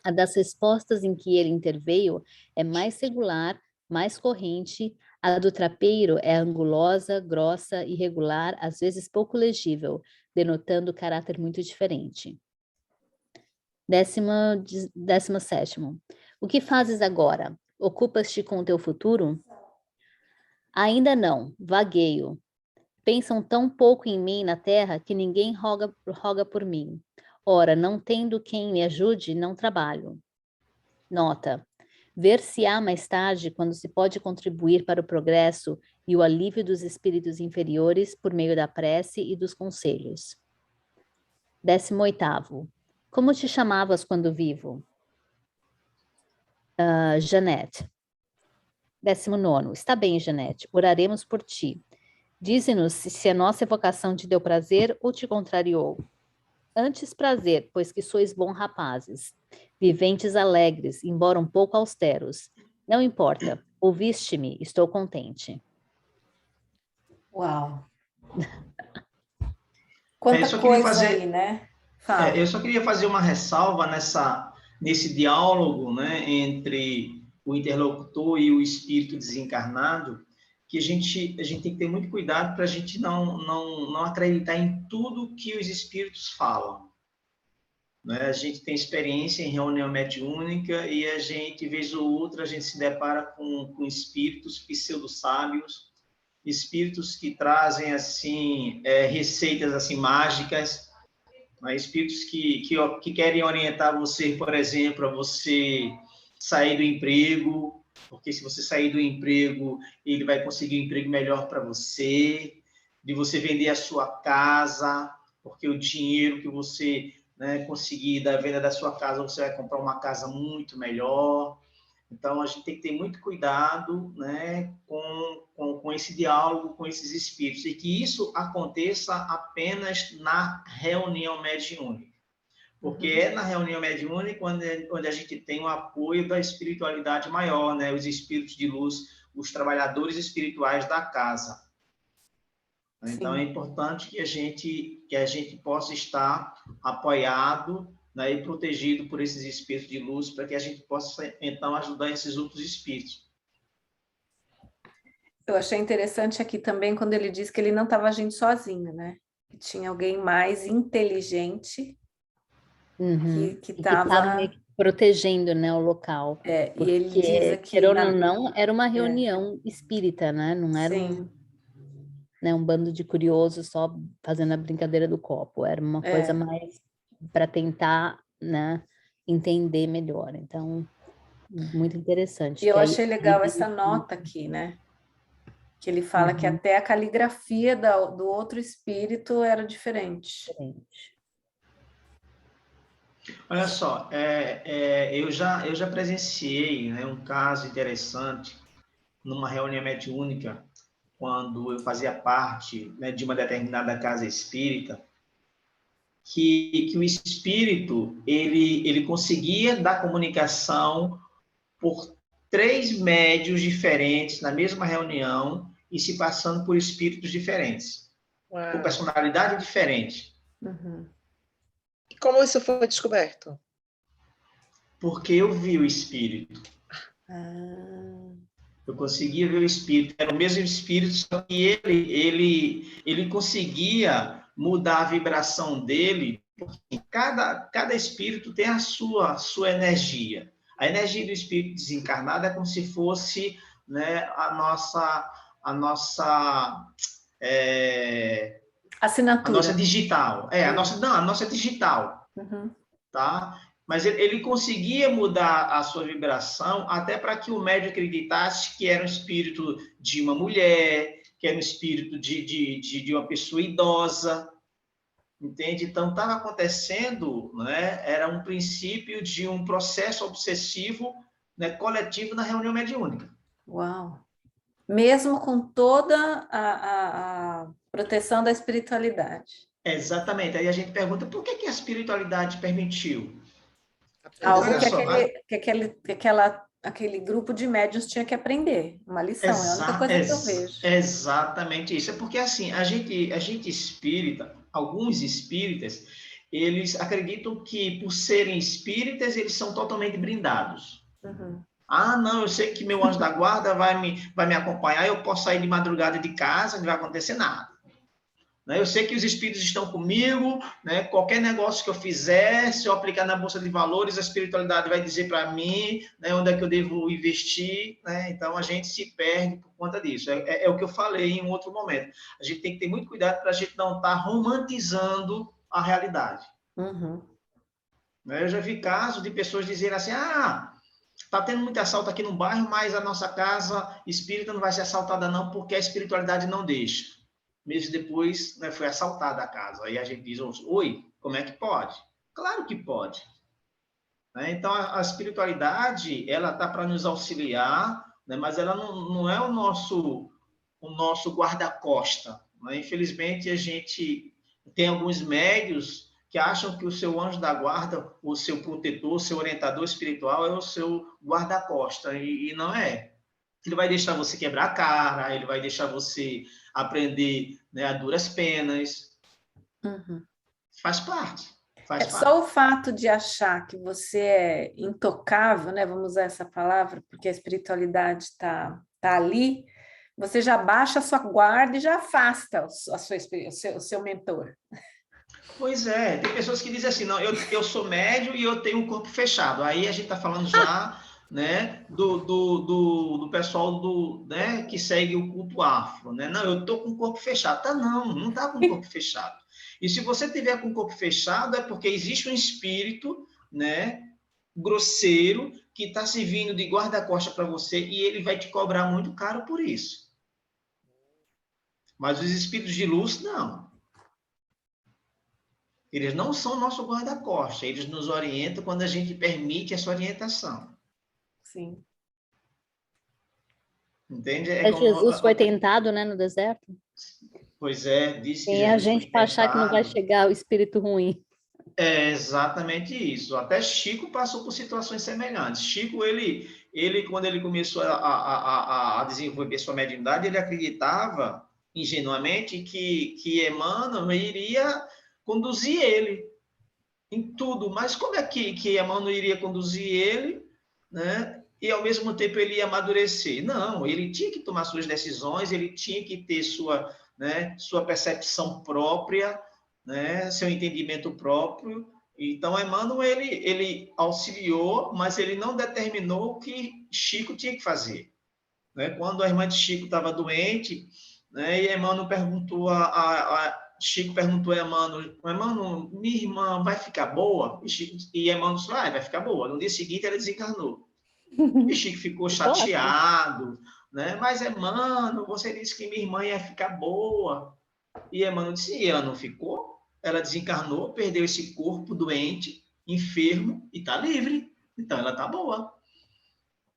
A das respostas em que ele interveio é mais regular, mais corrente, a do trapeiro é angulosa, grossa, irregular, às vezes pouco legível, denotando caráter muito diferente. 17º. O que fazes agora? Ocupas-te com o teu futuro? Ainda não, vagueio. Pensam tão pouco em mim na terra que ninguém roga por mim. Ora, não tendo quem me ajude, não trabalho. Nota: ver-se-á mais tarde quando se pode contribuir para o progresso e o alívio dos espíritos inferiores por meio da prece e dos conselhos. 18º. Como te chamavas quando vivo? Janete. 19º. Está bem, Janete. Oraremos por ti. Dize-nos se a nossa evocação te deu prazer ou te contrariou. Antes prazer, pois que sois bons rapazes, viventes alegres, embora um pouco austeros. Não importa, ouviste-me, estou contente. Uau! Eu Quanta só queria coisa fazer- aí, né? Fala. Eu só queria fazer uma ressalva nesse diálogo, né, entre o interlocutor e o espírito desencarnado, que a gente tem que ter muito cuidado para a gente não acreditar em tudo que os espíritos falam. Né? A gente tem experiência em reunião mediúnica e a gente, vez ou outra, a gente se depara com espíritos pseudo-sábios, espíritos que trazem assim receitas assim mágicas, né? Espíritos que querem orientar você, por exemplo, a você sair do emprego, porque se você sair do emprego, ele vai conseguir um emprego melhor para você, de você vender a sua casa, porque o dinheiro que você, né, conseguir da venda da sua casa, você vai comprar uma casa muito melhor. Então, a gente tem que ter muito cuidado, né, com esse diálogo com esses espíritos, e que isso aconteça apenas na reunião mediúnica. Porque é na reunião mediúnica onde a gente tem o apoio da espiritualidade maior, né, os espíritos de luz, os trabalhadores espirituais da casa. Então, Sim. é importante que a gente possa estar apoiado, né, e protegido por esses espíritos de luz, para que a gente possa, então, ajudar esses outros espíritos. Eu achei interessante aqui também quando ele disse que ele não estava agindo sozinho, né? Que tinha alguém mais inteligente Uhum. que E que estava meio estava. que protegendo, né, o local. E ele diz Porque, aqui. quer ou não, era uma reunião espírita, né? Não era Sim, um bando de curiosos só fazendo a brincadeira do copo. Era uma coisa mais para tentar, né, entender melhor. Então, muito interessante. e eu Que aí achei legal essa nota aqui, né? Que ele fala que Uhum. até a caligrafia do outro espírito era diferente. Olha só, eu já presenciei, né, um caso interessante numa reunião mediúnica, quando eu fazia parte, né, de uma determinada casa espírita, que o espírito ele conseguia dar comunicação por 3 médios diferentes na mesma reunião e se passando por espíritos diferentes, por Uau. personalidade diferente. Uhum. E como isso foi descoberto? Porque eu vi o espírito. Ah, Eu conseguia ver o espírito. Era o mesmo espírito, só que ele conseguia mudar a vibração dele, porque cada espírito tem a sua energia. A energia do espírito desencarnado é como se fosse, né, a nossa assinatura. digital. A nossa digital. Uhum. Tá? Mas ele conseguia mudar a sua vibração até para que o médium acreditasse que era um espírito de uma mulher, que era um espírito de uma pessoa idosa, entende? Então, estava acontecendo, né? Era um princípio de um processo obsessivo, né, coletivo na reunião mediúnica. Uau! Mesmo com toda a proteção da espiritualidade. Exatamente. Aí a gente pergunta, por que a espiritualidade permitiu? Algo Olha que, só, aquele grupo de médiuns tinha que aprender. Uma lição, é a única coisa que eu vejo. Exatamente isso. É porque, assim, a gente espírita, alguns espíritas, eles acreditam que, por serem espíritas, eles são totalmente blindados. Uhum. Ah, não, eu sei que meu anjo da guarda vai me acompanhar, eu posso sair de madrugada de casa, não vai acontecer nada. Eu sei que os espíritos estão comigo, né? Qualquer negócio que eu fizer, se eu aplicar na Bolsa de Valores, a espiritualidade vai dizer para mim, né, onde é que eu devo investir, né? Então, a gente se perde por conta disso. É o que eu falei em um outro momento. A gente tem que ter muito cuidado para a gente não estar romantizando a realidade. Uhum. Eu já vi casos de pessoas dizerem assim, Está tendo muito assalto aqui no bairro, mas a nossa casa espírita não vai ser assaltada não, porque a espiritualidade não deixa. Meses depois, né, foi assaltada a casa. Aí a gente diz, oi, como é que pode? Claro que pode. Né? Então, a espiritualidade, ela está para nos auxiliar, né, mas ela não é o nosso guarda-costa. Né? Infelizmente, a gente tem alguns médios que acham que o seu anjo da guarda, o seu protetor, o seu orientador espiritual é o seu guarda-costa, e não é. Ele vai deixar você quebrar a cara, ele vai deixar você aprender, né, a duras penas. Uhum. Faz parte. É só o fato de achar que você é intocável, né? Vamos usar essa palavra, porque a espiritualidade está ali, você já baixa a sua guarda e já afasta o seu mentor. Pois é, tem pessoas que dizem assim, não, eu sou médio e eu tenho um corpo fechado. Aí a gente está falando já, né, do pessoal né, que segue o culto afro, né? Não, eu estou com o corpo fechado. Tá, não está com o corpo fechado. E se você tiver com o corpo fechado, é porque existe um espírito, né, grosseiro, que está servindo de guarda-costa para você e ele vai te cobrar muito caro por isso. Mas os espíritos de luz, não. Eles não são nosso guarda-costa, eles nos orientam quando a gente permite essa orientação. Sim. Entende? Jesus foi tentado, né, no deserto? Pois é, disse que Quem é a Jesus foi gente para achar que não vai tentado. chegar o espírito ruim? É exatamente isso. Até Chico passou por situações semelhantes. Chico, ele quando ele começou a desenvolver sua mediunidade, ele acreditava ingenuamente que Emmanuel iria conduzir ele em tudo. Mas como é que Emmanuel iria conduzir ele, né? E ao mesmo tempo ele ia amadurecer? Não, ele tinha que tomar suas decisões, ele tinha que ter sua percepção própria, né? Seu entendimento próprio. Então, Emmanuel, ele auxiliou, mas ele não determinou o que Chico tinha que fazer. Né? Quando a irmã de Chico estava doente, né, e Emmanuel perguntou Chico perguntou a Emmanuel, minha irmã vai ficar boa? E Emmanuel disse, vai ficar boa. No dia seguinte, ela desencarnou. E Chico ficou chateado, né? Mas, Emmanuel, você disse que minha irmã ia ficar boa. E Emmanuel disse, e ela não ficou? Ela desencarnou, perdeu esse corpo doente, enfermo, e está livre. Então, ela está boa.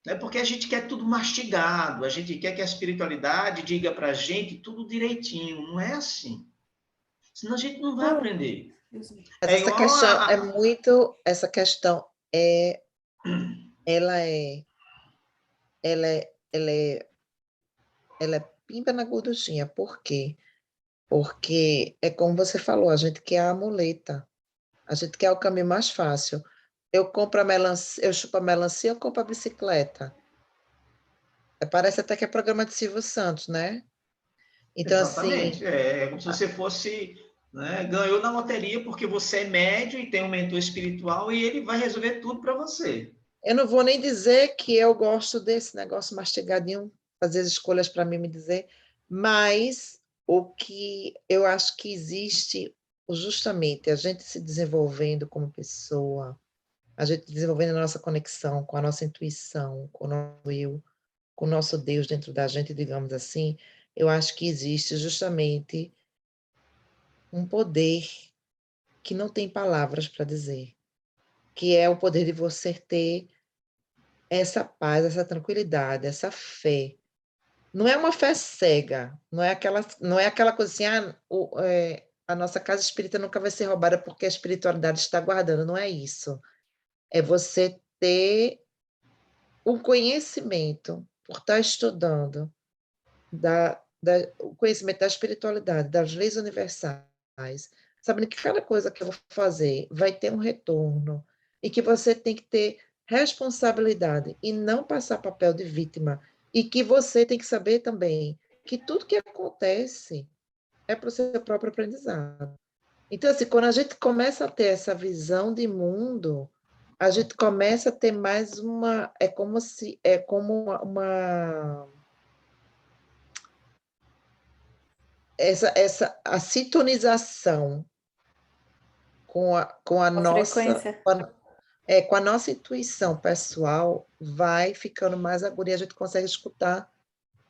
É porque a gente quer tudo mastigado, a gente quer que a espiritualidade diga para a gente tudo direitinho. Não é assim. Senão a gente não vai aprender. Mas É essa igual questão é muito, essa questão ela é pimba na gorduchinha. Por quê? Porque é como você falou, a gente quer a muleta, a gente quer o caminho mais fácil. Eu compro a melancia, eu chupo a melancia, eu compro a bicicleta. Parece até que é programa de Silvio Santos, né? Então, exatamente. assim, É como se você fosse, né, ganhou na loteria porque você é médio e tem um mentor espiritual e ele vai resolver tudo para você. eu não vou nem dizer que eu gosto desse negócio mastigadinho, fazer as escolhas para mim me dizer, mas o que eu acho que existe justamente a gente se desenvolvendo como pessoa, a gente desenvolvendo a nossa conexão com a nossa intuição, com o nosso eu, com o nosso Deus dentro da gente, digamos assim, eu acho que existe justamente um poder que não tem palavras para dizer, que é o poder de você ter essa paz, essa tranquilidade, essa fé. Não é uma fé cega, não é aquela coisa assim, a nossa casa espírita nunca vai ser roubada porque a espiritualidade está guardando, não é isso. É você ter o conhecimento, por estar estudando, o conhecimento da espiritualidade, das leis universais, sabendo que cada coisa que eu vou fazer vai ter um retorno, e que você tem que ter responsabilidade e não passar papel de vítima, e que você tem que saber também que tudo que acontece é para o seu próprio aprendizado. Então, assim, quando a gente começa a ter essa visão de mundo, a gente começa a ter mais é como a sintonização com a nossa... Frequência. Com a nossa intuição pessoal, vai ficando mais aguda e a gente consegue escutar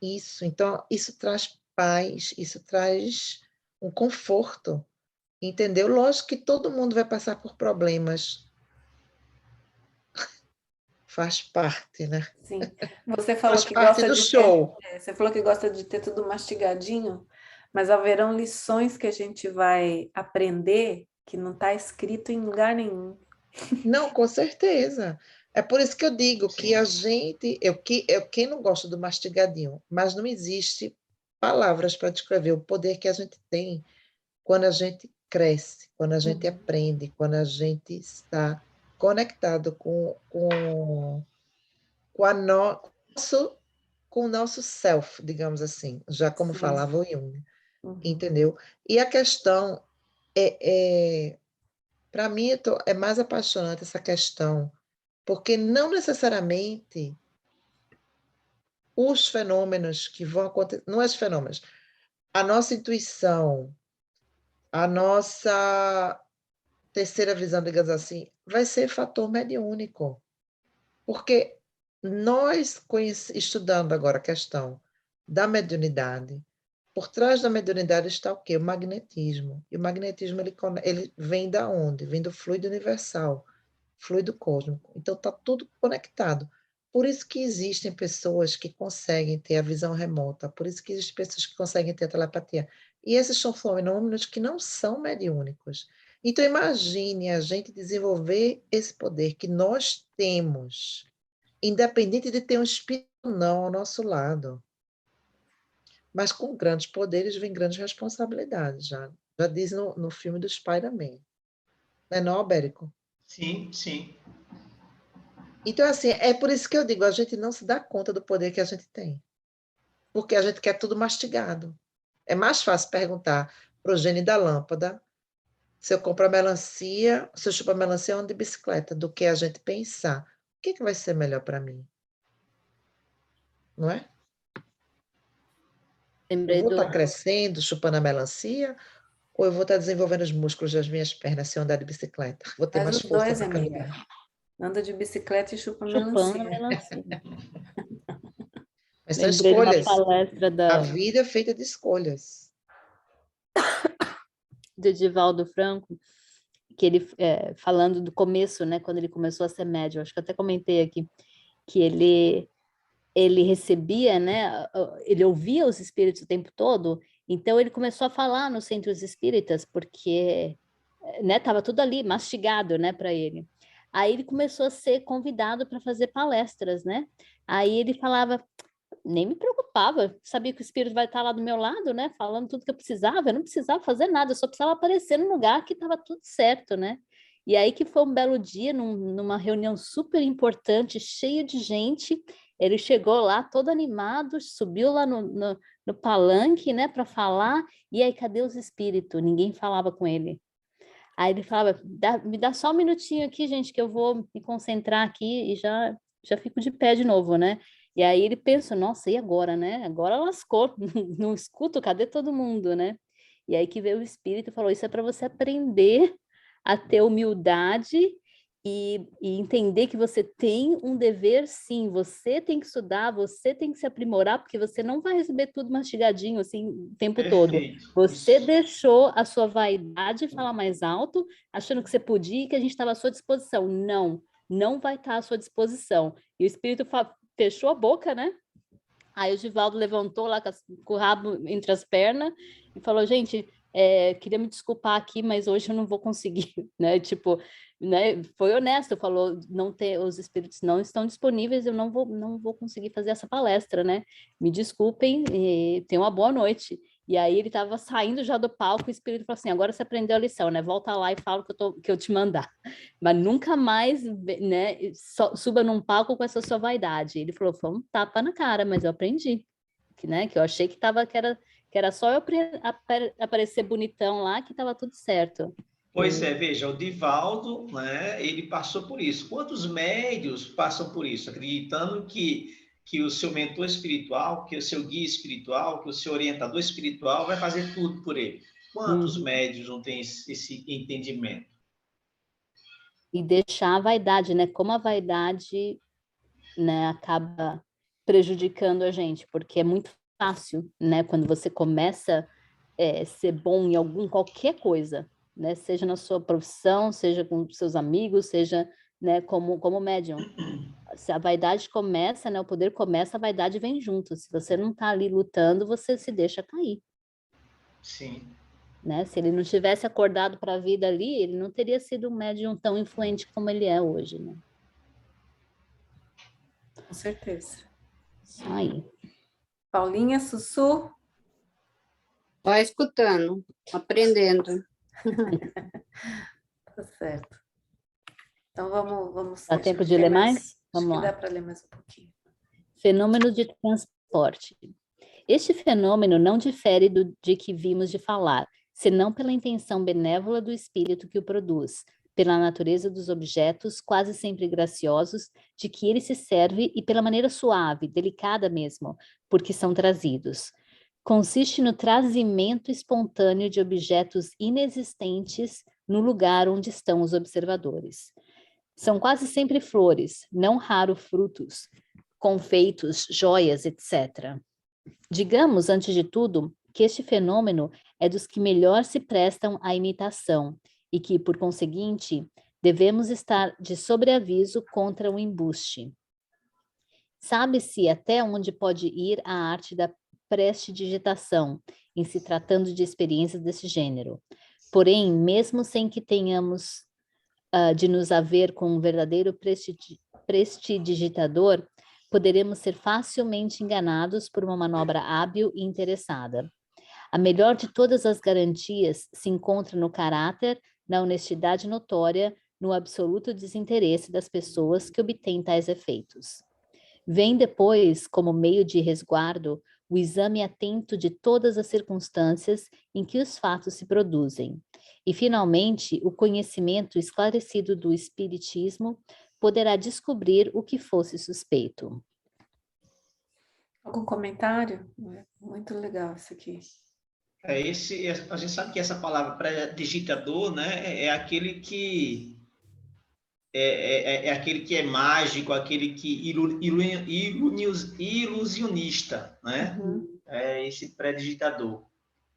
isso. Então, isso traz paz, isso traz um conforto, entendeu? Lógico que todo mundo vai passar por problemas, faz parte, né? Sim. Você falou Faz que parte gosta do de ter, show. você falou que gosta de ter tudo mastigadinho, mas haverão lições que a gente vai aprender que não está escrito em lugar nenhum. Não, com certeza. É por isso que eu digo que a Sim. gente, quem não gosta do mastigadinho, mas não existe palavras para descrever o poder que a gente tem quando a gente cresce, quando a gente Uhum. aprende, quando a gente está conectado com, a no, com o nosso self, digamos assim, já como Sim. falava o Jung, Uhum. entendeu? E a questão para mim, é mais apaixonante essa questão, porque não necessariamente os fenômenos que vão acontecer, não é os fenômenos, a nossa intuição, a nossa terceira visão, digamos assim, vai ser fator mediúnico. Porque nós, estudando agora a questão da mediunidade, por trás da mediunidade está o quê? O magnetismo. E o magnetismo, ele vem da onde? Vem do fluido universal, fluido cósmico. Então, está tudo conectado. Por isso que existem pessoas que conseguem ter a visão remota, por isso que existem pessoas que conseguem ter a telepatia. E esses são fenômenos que não são mediúnicos. Então, imagine a gente desenvolver esse poder que nós temos, independente de ter um espírito ou não ao nosso lado. Mas com grandes poderes vem grandes responsabilidades, já diz no filme do Spider-Man. Não é não, Albérico? Sim, sim. Então, assim, é por isso que eu digo, a gente não se dá conta do poder que a gente tem. Porque a gente quer tudo mastigado. É mais fácil perguntar para o gênio da lâmpada se eu compro a melancia, se eu chupo a melancia ou ando de bicicleta, do que a gente pensar o que vai ser melhor para mim, não é? Eu Lembrei vou estar do crescendo, chupando a melancia, ou eu vou estar desenvolvendo os músculos das minhas pernas se eu andar de bicicleta? Vou ter Faz mais os força dois, para amiga. caminhar. Anda de bicicleta e chupa chupando a melancia. melancia. Mas são Lembrei de uma escolhas. palestra A vida é feita de escolhas. do Edivaldo Franco, que ele, falando do começo, né, quando ele começou a ser médium, acho que eu até comentei aqui, que ele recebia, né, ele ouvia os espíritos o tempo todo, então ele começou a falar nos centros espíritas, porque, né, estava tudo ali mastigado, né, para ele. Aí ele começou a ser convidado para fazer palestras, né? Aí ele falava, nem me preocupava, sabia que o espírito vai estar lá do meu lado, né, falando tudo que eu não precisava fazer nada, eu só precisava aparecer no lugar que estava tudo certo, né? E aí que foi um belo dia, numa reunião super importante, cheia de gente, ele chegou lá todo animado, subiu lá no palanque, né, para falar, e aí cadê os espíritos? Ninguém falava com ele. Aí ele falava, me dá só um minutinho aqui, gente, que eu vou me concentrar aqui e já fico de pé de novo, né? E aí ele pensa, nossa, e agora, né? Agora lascou, não escuto, cadê todo mundo, né? E aí que veio o espírito e falou, isso é para você aprender a ter humildade e entender que você tem um dever, sim, você tem que estudar, você tem que se aprimorar, porque você não vai receber tudo mastigadinho, assim, o tempo todo. Perfeito. Você Isso. deixou a sua vaidade falar mais alto, achando que você podia e que a gente estava à sua disposição. Não, não vai estar à sua disposição. E o espírito fechou a boca, né? Aí o Givaldo levantou lá com o rabo entre as pernas e falou, gente, queria me desculpar aqui, mas hoje eu não vou conseguir, né? Tipo, né? Foi honesto, falou, os espíritos não estão disponíveis, eu não vou conseguir fazer essa palestra, né? Me desculpem e tenham uma boa noite. E aí ele estava saindo já do palco, o espírito falou assim, agora você aprendeu a lição, né? Volta lá e fala que eu te mandar. Mas nunca mais, né, suba num palco com essa sua vaidade. Ele falou, foi um tapa na cara, mas eu aprendi, né, que eu achei que era só eu aparecer bonitão lá que estava tudo certo. Pois é, veja, o Divaldo, né, ele passou por isso. Quantos médios passam por isso, acreditando que o seu mentor espiritual, que o seu guia espiritual, que o seu orientador espiritual vai fazer tudo por ele? Quantos médios não têm esse entendimento? E deixar a vaidade, né? Como a vaidade, né, acaba prejudicando a gente, porque é muito fácil, né? Quando você começa a ser bom em qualquer coisa, né? Seja na sua profissão, seja com seus amigos, seja, né, como médium. Se a vaidade começa, né? O poder começa, a vaidade vem junto. Se você não está ali lutando, você se deixa cair, Sim. né? Se ele não tivesse acordado para a vida ali, ele não teria sido um médium tão influente como ele é hoje, né? Com certeza. Isso aí. Paulinha, Sussu, Só escutando, aprendendo. tá certo. Então vamos Dá deixa tempo eu de ler ler mais? Acho Vamos que dá lá. para ler mais um pouquinho. Fenômeno de transporte. Este fenômeno não difere de que vimos de falar, senão pela intenção benévola do espírito que o produz, pela natureza dos objetos, quase sempre graciosos, de que ele se serve e pela maneira suave, delicada mesmo, porque são trazidos. Consiste no trazimento espontâneo de objetos inexistentes no lugar onde estão os observadores. São quase sempre flores, não raro frutos, confeitos, joias, etc. Digamos, antes de tudo, que este fenômeno é dos que melhor se prestam à imitação e que, por conseguinte, devemos estar de sobreaviso contra o embuste. Sabe-se até onde pode ir a arte da prestidigitação, em se tratando de experiências desse gênero. Porém, mesmo sem que tenhamos de nos haver com um verdadeiro prestidigitador, poderemos ser facilmente enganados por uma manobra hábil e interessada. A melhor de todas as garantias se encontra no caráter, na honestidade notória, no absoluto desinteresse das pessoas que obtêm tais efeitos. Vem depois, como meio de resguardo, o exame atento de todas as circunstâncias em que os fatos se produzem. E, finalmente, o conhecimento esclarecido do espiritismo poderá descobrir o que fosse suspeito. Algum comentário? Muito legal isso aqui. A gente sabe que essa palavra pré-digitador, né, é aquele que é aquele que é mágico, aquele que ilusionista, né? Uhum. É esse pré-digitador.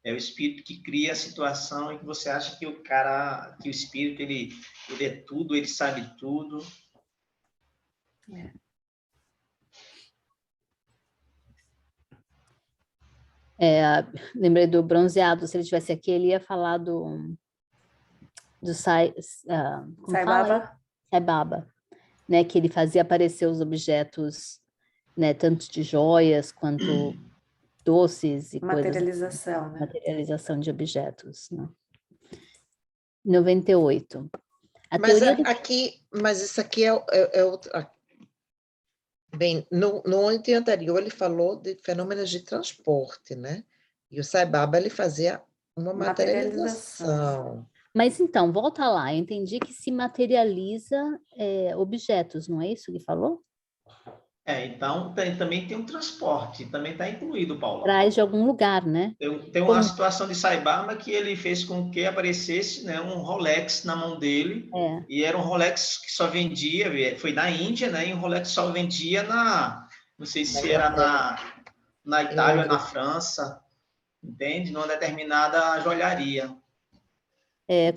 É o espírito que cria a situação em que você acha que que o espírito, ele é tudo, ele sabe tudo. Lembrei do bronzeado, se ele estivesse aqui, ele ia falar como Sai fala aí? Baba. Sai Baba, né? Que ele fazia aparecer os objetos, né? Tanto de joias quanto doces e Materialização, né? materialização de objetos, né? 98. Mas isso aqui bem, no item anterior ele falou de fenômenos de transporte, né? E o Sai Baba ele fazia uma materialização. Mas então, volta lá, eu entendi que se materializa objetos, não é isso que falou? Então também tem um transporte, também está incluído, Paula. Traz de algum lugar, né? Tem uma situação de Sai Baba que ele fez com que aparecesse, né, um Rolex na mão dele, e era um Rolex que só vendia, foi da Índia, né, e um Rolex só vendia não sei se era na Itália ou na França, entende? Numa determinada joalharia.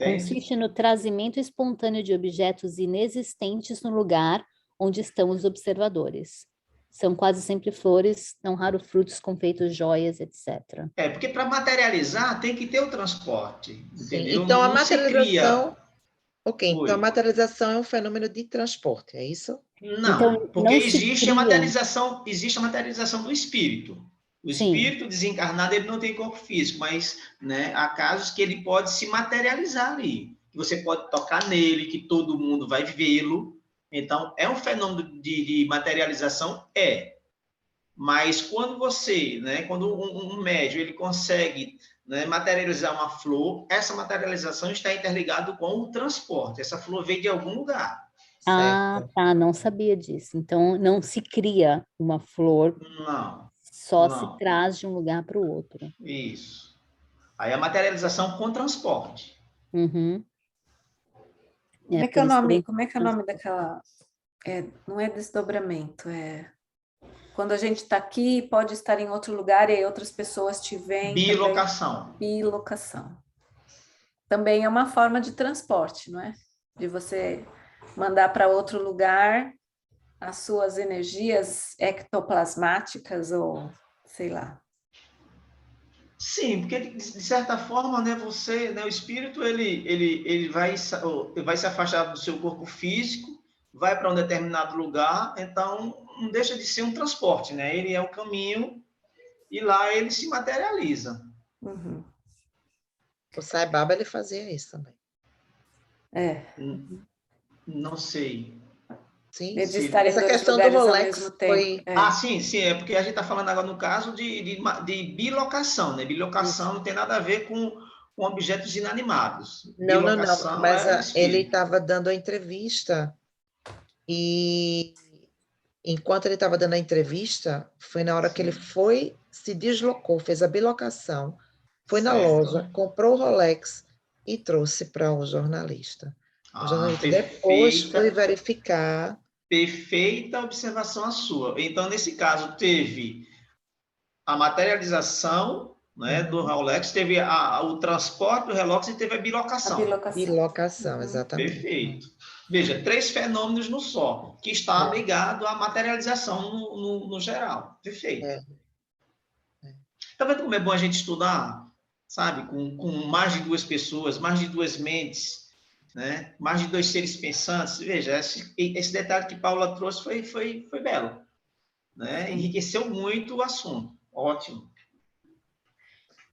Consiste no trazimento espontâneo de objetos inexistentes no lugar onde estão os observadores. São quase sempre flores, não raro frutos, confeitos, joias, etc. Porque para materializar tem que ter o transporte, entendeu? Então, a não materialização... se cria... Ok, então a materialização é um fenômeno de transporte, é isso? Não, então, porque não existe a materialização do espírito. O espírito desencarnado, ele não tem corpo físico, mas, né, há casos que ele pode se materializar ali. Você pode tocar nele, que todo mundo vai vê-lo. Então, é um fenômeno de materialização? Mas quando quando um médium, ele consegue, né, materializar uma flor, essa materialização está interligada com o transporte. Essa flor veio de algum lugar. Ah, tá, não sabia disso. Então, não se cria uma flor, só se traz de um lugar para o outro. Isso. Aí a materialização com transporte. Uhum. Como é que é por o isso nome? ele- Como é que é o nome daquela? Não é desdobramento, é quando a gente está aqui, pode estar em outro lugar e aí outras pessoas te veem também. Bilocação. Bilocação. Também é uma forma de transporte, não é? De você mandar para outro lugar as suas energias ectoplasmáticas ou sei lá. Sim, porque de certa forma, né, você, né, o espírito, ele vai se afastar do seu corpo físico, vai para um determinado lugar, então não deixa de ser um transporte, né? Ele é o caminho e lá ele se materializa. Uhum. O Sai Baba, ele fazia isso também. Não sei. Sim, De sim. estar em Essa dois questão do lugares ao mesmo Rolex tempo. foi... Ah, sim, é porque a gente está falando agora no caso de bilocação, né? Bilocação não tem nada a ver com objetos inanimados. Não, Bilocação mas é o ele espírito. estava dando a entrevista e enquanto ele estava dando a entrevista, foi na hora que ele foi, se deslocou, fez a bilocação, foi na Certo. loja, comprou o Rolex e trouxe para o jornalista. O jornalista depois foi Perfeita, verificar. perfeita observação a sua. Então, nesse caso, teve a materialização, né, do Rolex, teve o transporte do relógio e teve a A bilocação. bilocação. Bilocação, exatamente. Perfeito. Veja, 3 fenômenos no só, que está ligado à materialização no geral. Perfeito. Tá vendo como é bom a gente estudar, sabe? Com mais de 2 pessoas, mais de 2 mentes, né? Mais de 2 seres pensantes. Veja, esse detalhe que Paula trouxe foi belo, né? Enriqueceu muito o assunto. Ótimo.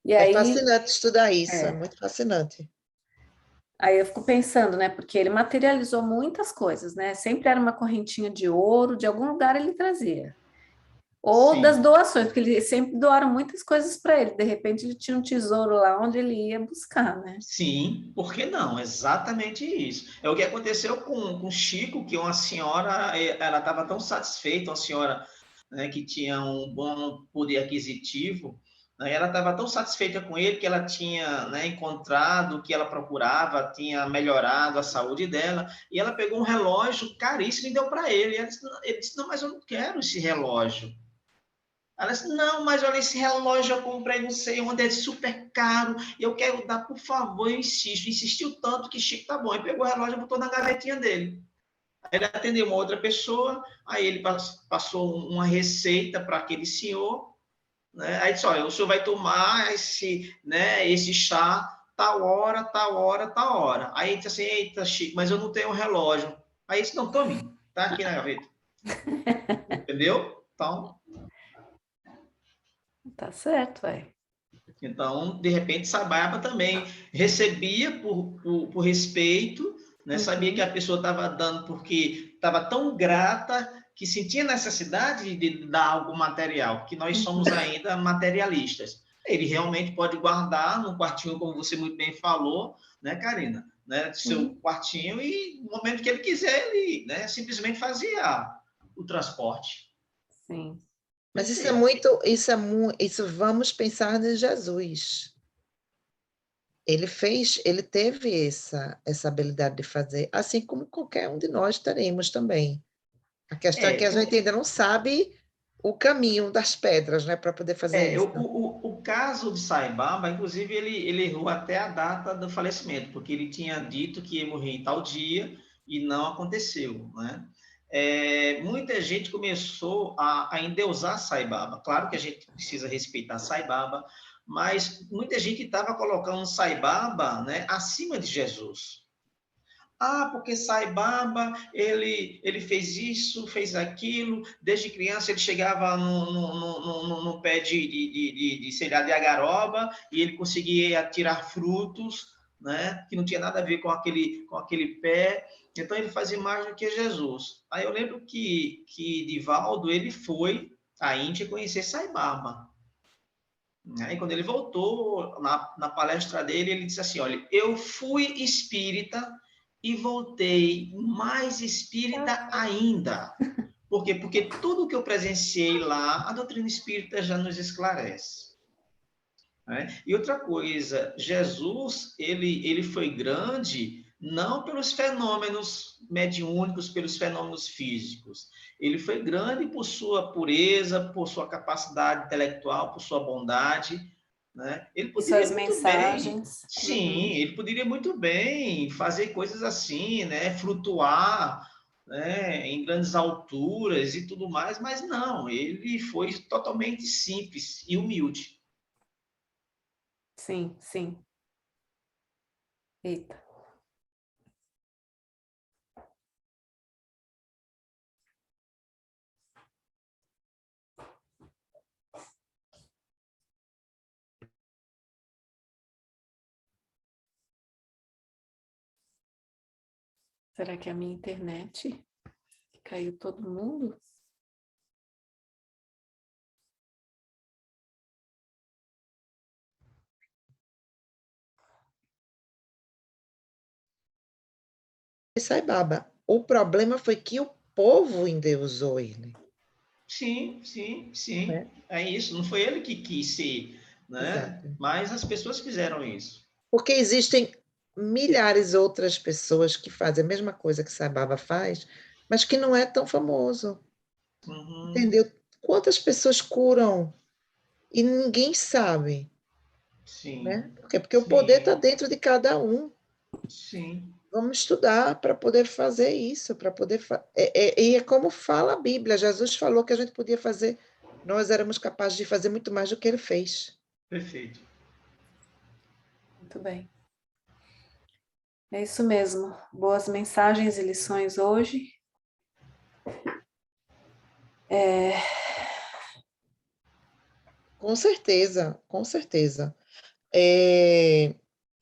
E É aí, fascinante estudar isso, é muito fascinante. aí eu fico pensando, né? Porque ele materializou muitas coisas, né? Sempre era uma correntinha de ouro, de algum lugar ele trazia. Ou das Sim. doações, porque ele sempre doaram muitas coisas para ele. De repente ele tinha um tesouro lá onde ele ia buscar, né? Sim, por que não? Exatamente isso. É o que aconteceu com Chico, que uma senhora, ela estava tão satisfeita, uma senhora, né, que tinha um bom poder aquisitivo, né, ela estava tão satisfeita com ele que ela tinha, né, encontrado o que ela procurava, tinha melhorado a saúde dela, e ela pegou um relógio caríssimo e deu para ele. Ele disse, não, mas eu não quero esse relógio. Ela disse, não, mas olha, esse relógio eu comprei não sei onde, é super caro, eu quero dar, por favor, eu insisto. Insistiu tanto que Chico, tá bom. Aí pegou o relógio e botou na gavetinha dele. Aí ele atendeu uma outra pessoa, aí ele passou uma receita para aquele senhor, né? Aí disse, olha, o senhor vai tomar esse chá tal hora, tal hora, tal hora. Aí ele disse assim, eita, Chico, mas eu não tenho um relógio. Aí ele disse, não, tome, tá aqui na gaveta. Entendeu? Então... Tá certo, é. Então, de repente, Sababa também recebia por respeito, né? Sabia que a pessoa estava dando porque estava tão grata que sentia necessidade de dar algo material, porque nós somos ainda materialistas. Ele realmente pode guardar num quartinho, como você muito bem falou, né, Karina? Né, seu quartinho, e no momento que ele quiser, ele, né, simplesmente fazia o transporte. Sim. Mas Perfeito. isso vamos pensar em Jesus. Ele teve essa habilidade de fazer, assim como qualquer um de nós teremos também. A questão é que a gente ainda não sabe o caminho das pedras, né, para poder fazer isso. O caso de Sai Baba, inclusive, ele errou até a data do falecimento, porque ele tinha dito que ia morrer em tal dia e não aconteceu, né? Muita gente começou a endeusar Sai Baba. Claro que a gente precisa respeitar Sai Baba, mas muita gente estava colocando Sai Baba, né, acima de Jesus. Ah, porque Sai Baba, ele fez isso, fez aquilo, desde criança ele chegava no pé sei lá, de agaroba, e ele conseguia tirar frutos, né, que não tinha nada a ver com aquele pé, então ele fazia mais do que Jesus. Aí eu lembro que Divaldo, ele foi à Índia conhecer Sai Baba. Aí quando ele voltou, na palestra dele, ele disse assim, olha, eu fui espírita e voltei mais espírita ainda. Por quê? Porque tudo que eu presenciei lá, a doutrina espírita já nos esclarece. Né? E outra coisa, Jesus, ele foi grande não pelos fenômenos mediúnicos, pelos fenômenos físicos. Ele foi grande por sua pureza, por sua capacidade intelectual, por sua bondade, né? Ele poderia Suas muito bem, mensagens. sim, ele poderia muito bem fazer coisas assim, né? Flutuar, né? Em grandes alturas e tudo mais, mas não, ele foi totalmente simples e humilde. Sim, sim. Eita. Será que é a minha internet? Caiu todo mundo? Sai Baba. O problema foi que o povo endeusou ele. Sim, sim, sim. Né? É isso. Não foi ele que quis ser, né? Exato. Mas as pessoas fizeram isso. Porque existem milhares de outras pessoas que fazem a mesma coisa que Sai Baba faz, mas que não é tão famoso. Uhum. Entendeu? Quantas pessoas curam e ninguém sabe, Sim. né? Por quê? Porque o poder está dentro de cada um. Sim. Vamos estudar para poder fazer isso, para poder e é como fala a Bíblia. Jesus falou que a gente podia fazer, nós éramos capazes de fazer muito mais do que ele fez. Perfeito. Muito bem. É isso mesmo. Boas mensagens e lições hoje. Com certeza, com certeza.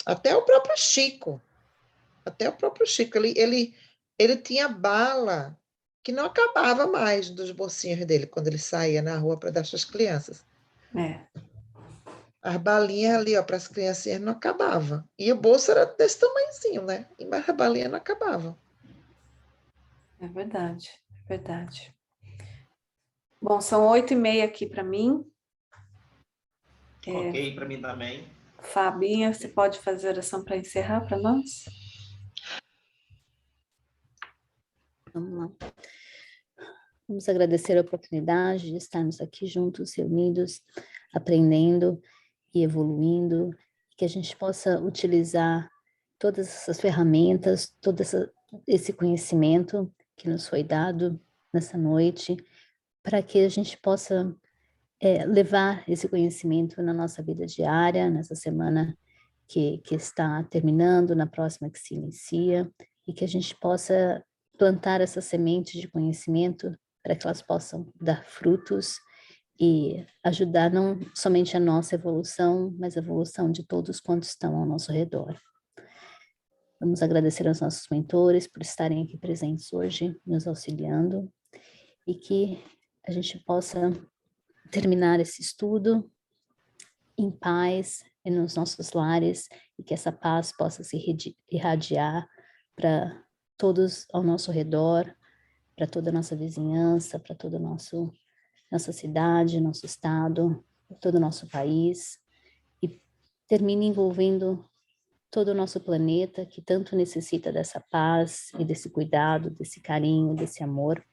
Até o próprio Chico, ele tinha bala que não acabava mais dos bolsinhos dele quando ele saía na rua para dar suas crianças. É, As balinhas ali, ó, para as criancinhas não acabava. E o bolso era desse tamanhozinho, né? Mas a balinha não acabava. é verdade, é verdade. Bom, são 8h30 aqui para mim. Ok, para mim também. Fabinha, você pode fazer oração para encerrar para nós? Vamos lá. Vamos agradecer a oportunidade de estarmos aqui juntos, reunidos, aprendendo e evoluindo, que a gente possa utilizar todas essas ferramentas, esse conhecimento que nos foi dado nessa noite, para que a gente possa levar esse conhecimento na nossa vida diária, nessa semana que está terminando, na próxima que se inicia, e que a gente possa plantar essas sementes de conhecimento para que elas possam dar frutos e ajudar não somente a nossa evolução, mas a evolução de todos quantos estão ao nosso redor. Vamos agradecer aos nossos mentores por estarem aqui presentes hoje, nos auxiliando, e que a gente possa terminar esse estudo em paz e nos nossos lares, e que essa paz possa se irradiar para todos ao nosso redor, para toda a nossa vizinhança, para toda nossa cidade, nosso estado, todo o nosso país, e termine envolvendo todo o nosso planeta, que tanto necessita dessa paz e desse cuidado, desse carinho, desse amor,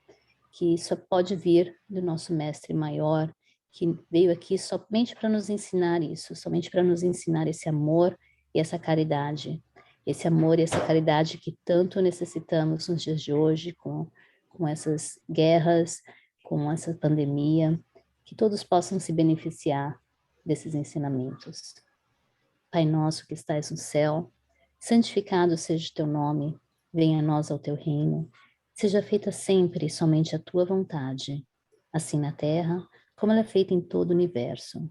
que só pode vir do nosso mestre maior, que veio aqui somente para nos ensinar isso, somente para nos ensinar esse amor e essa caridade. Esse amor e essa caridade que tanto necessitamos nos dias de hoje, com essas guerras, com essa pandemia, que todos possam se beneficiar desses ensinamentos. Pai nosso que estais no céu, santificado seja o teu nome, venha a nós ao teu reino, seja feita sempre e somente a tua vontade, assim na terra, como ela é feita em todo o universo.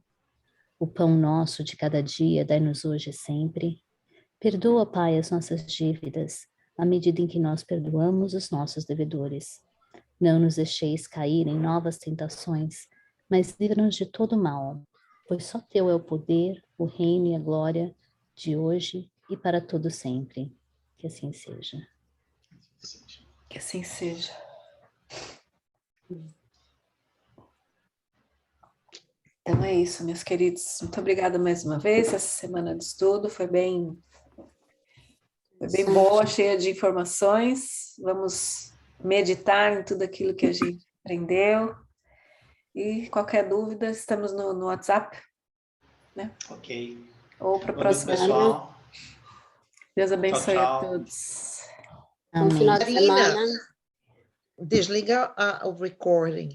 O pão nosso de cada dia dai-nos hoje e sempre. Perdoa, Pai, as nossas dívidas, à medida em que nós perdoamos os nossos devedores. Não nos deixeis cair em novas tentações, mas livra-nos de todo mal, pois só teu é o poder, o reino e a glória, de hoje e para todo sempre. Que assim seja. Que assim seja. Então é isso, meus queridos. Muito obrigada mais uma vez. Essa semana de estudo foi bem Foi bem boa, cheia de informações. Vamos meditar em tudo aquilo que a gente aprendeu. E qualquer dúvida, estamos no WhatsApp, né? Ok. Ou para a Boa noite, próxima. pessoal. Deus abençoe Tchau, a tchau. todos. Bom final de Marina, semana. desliga o recording.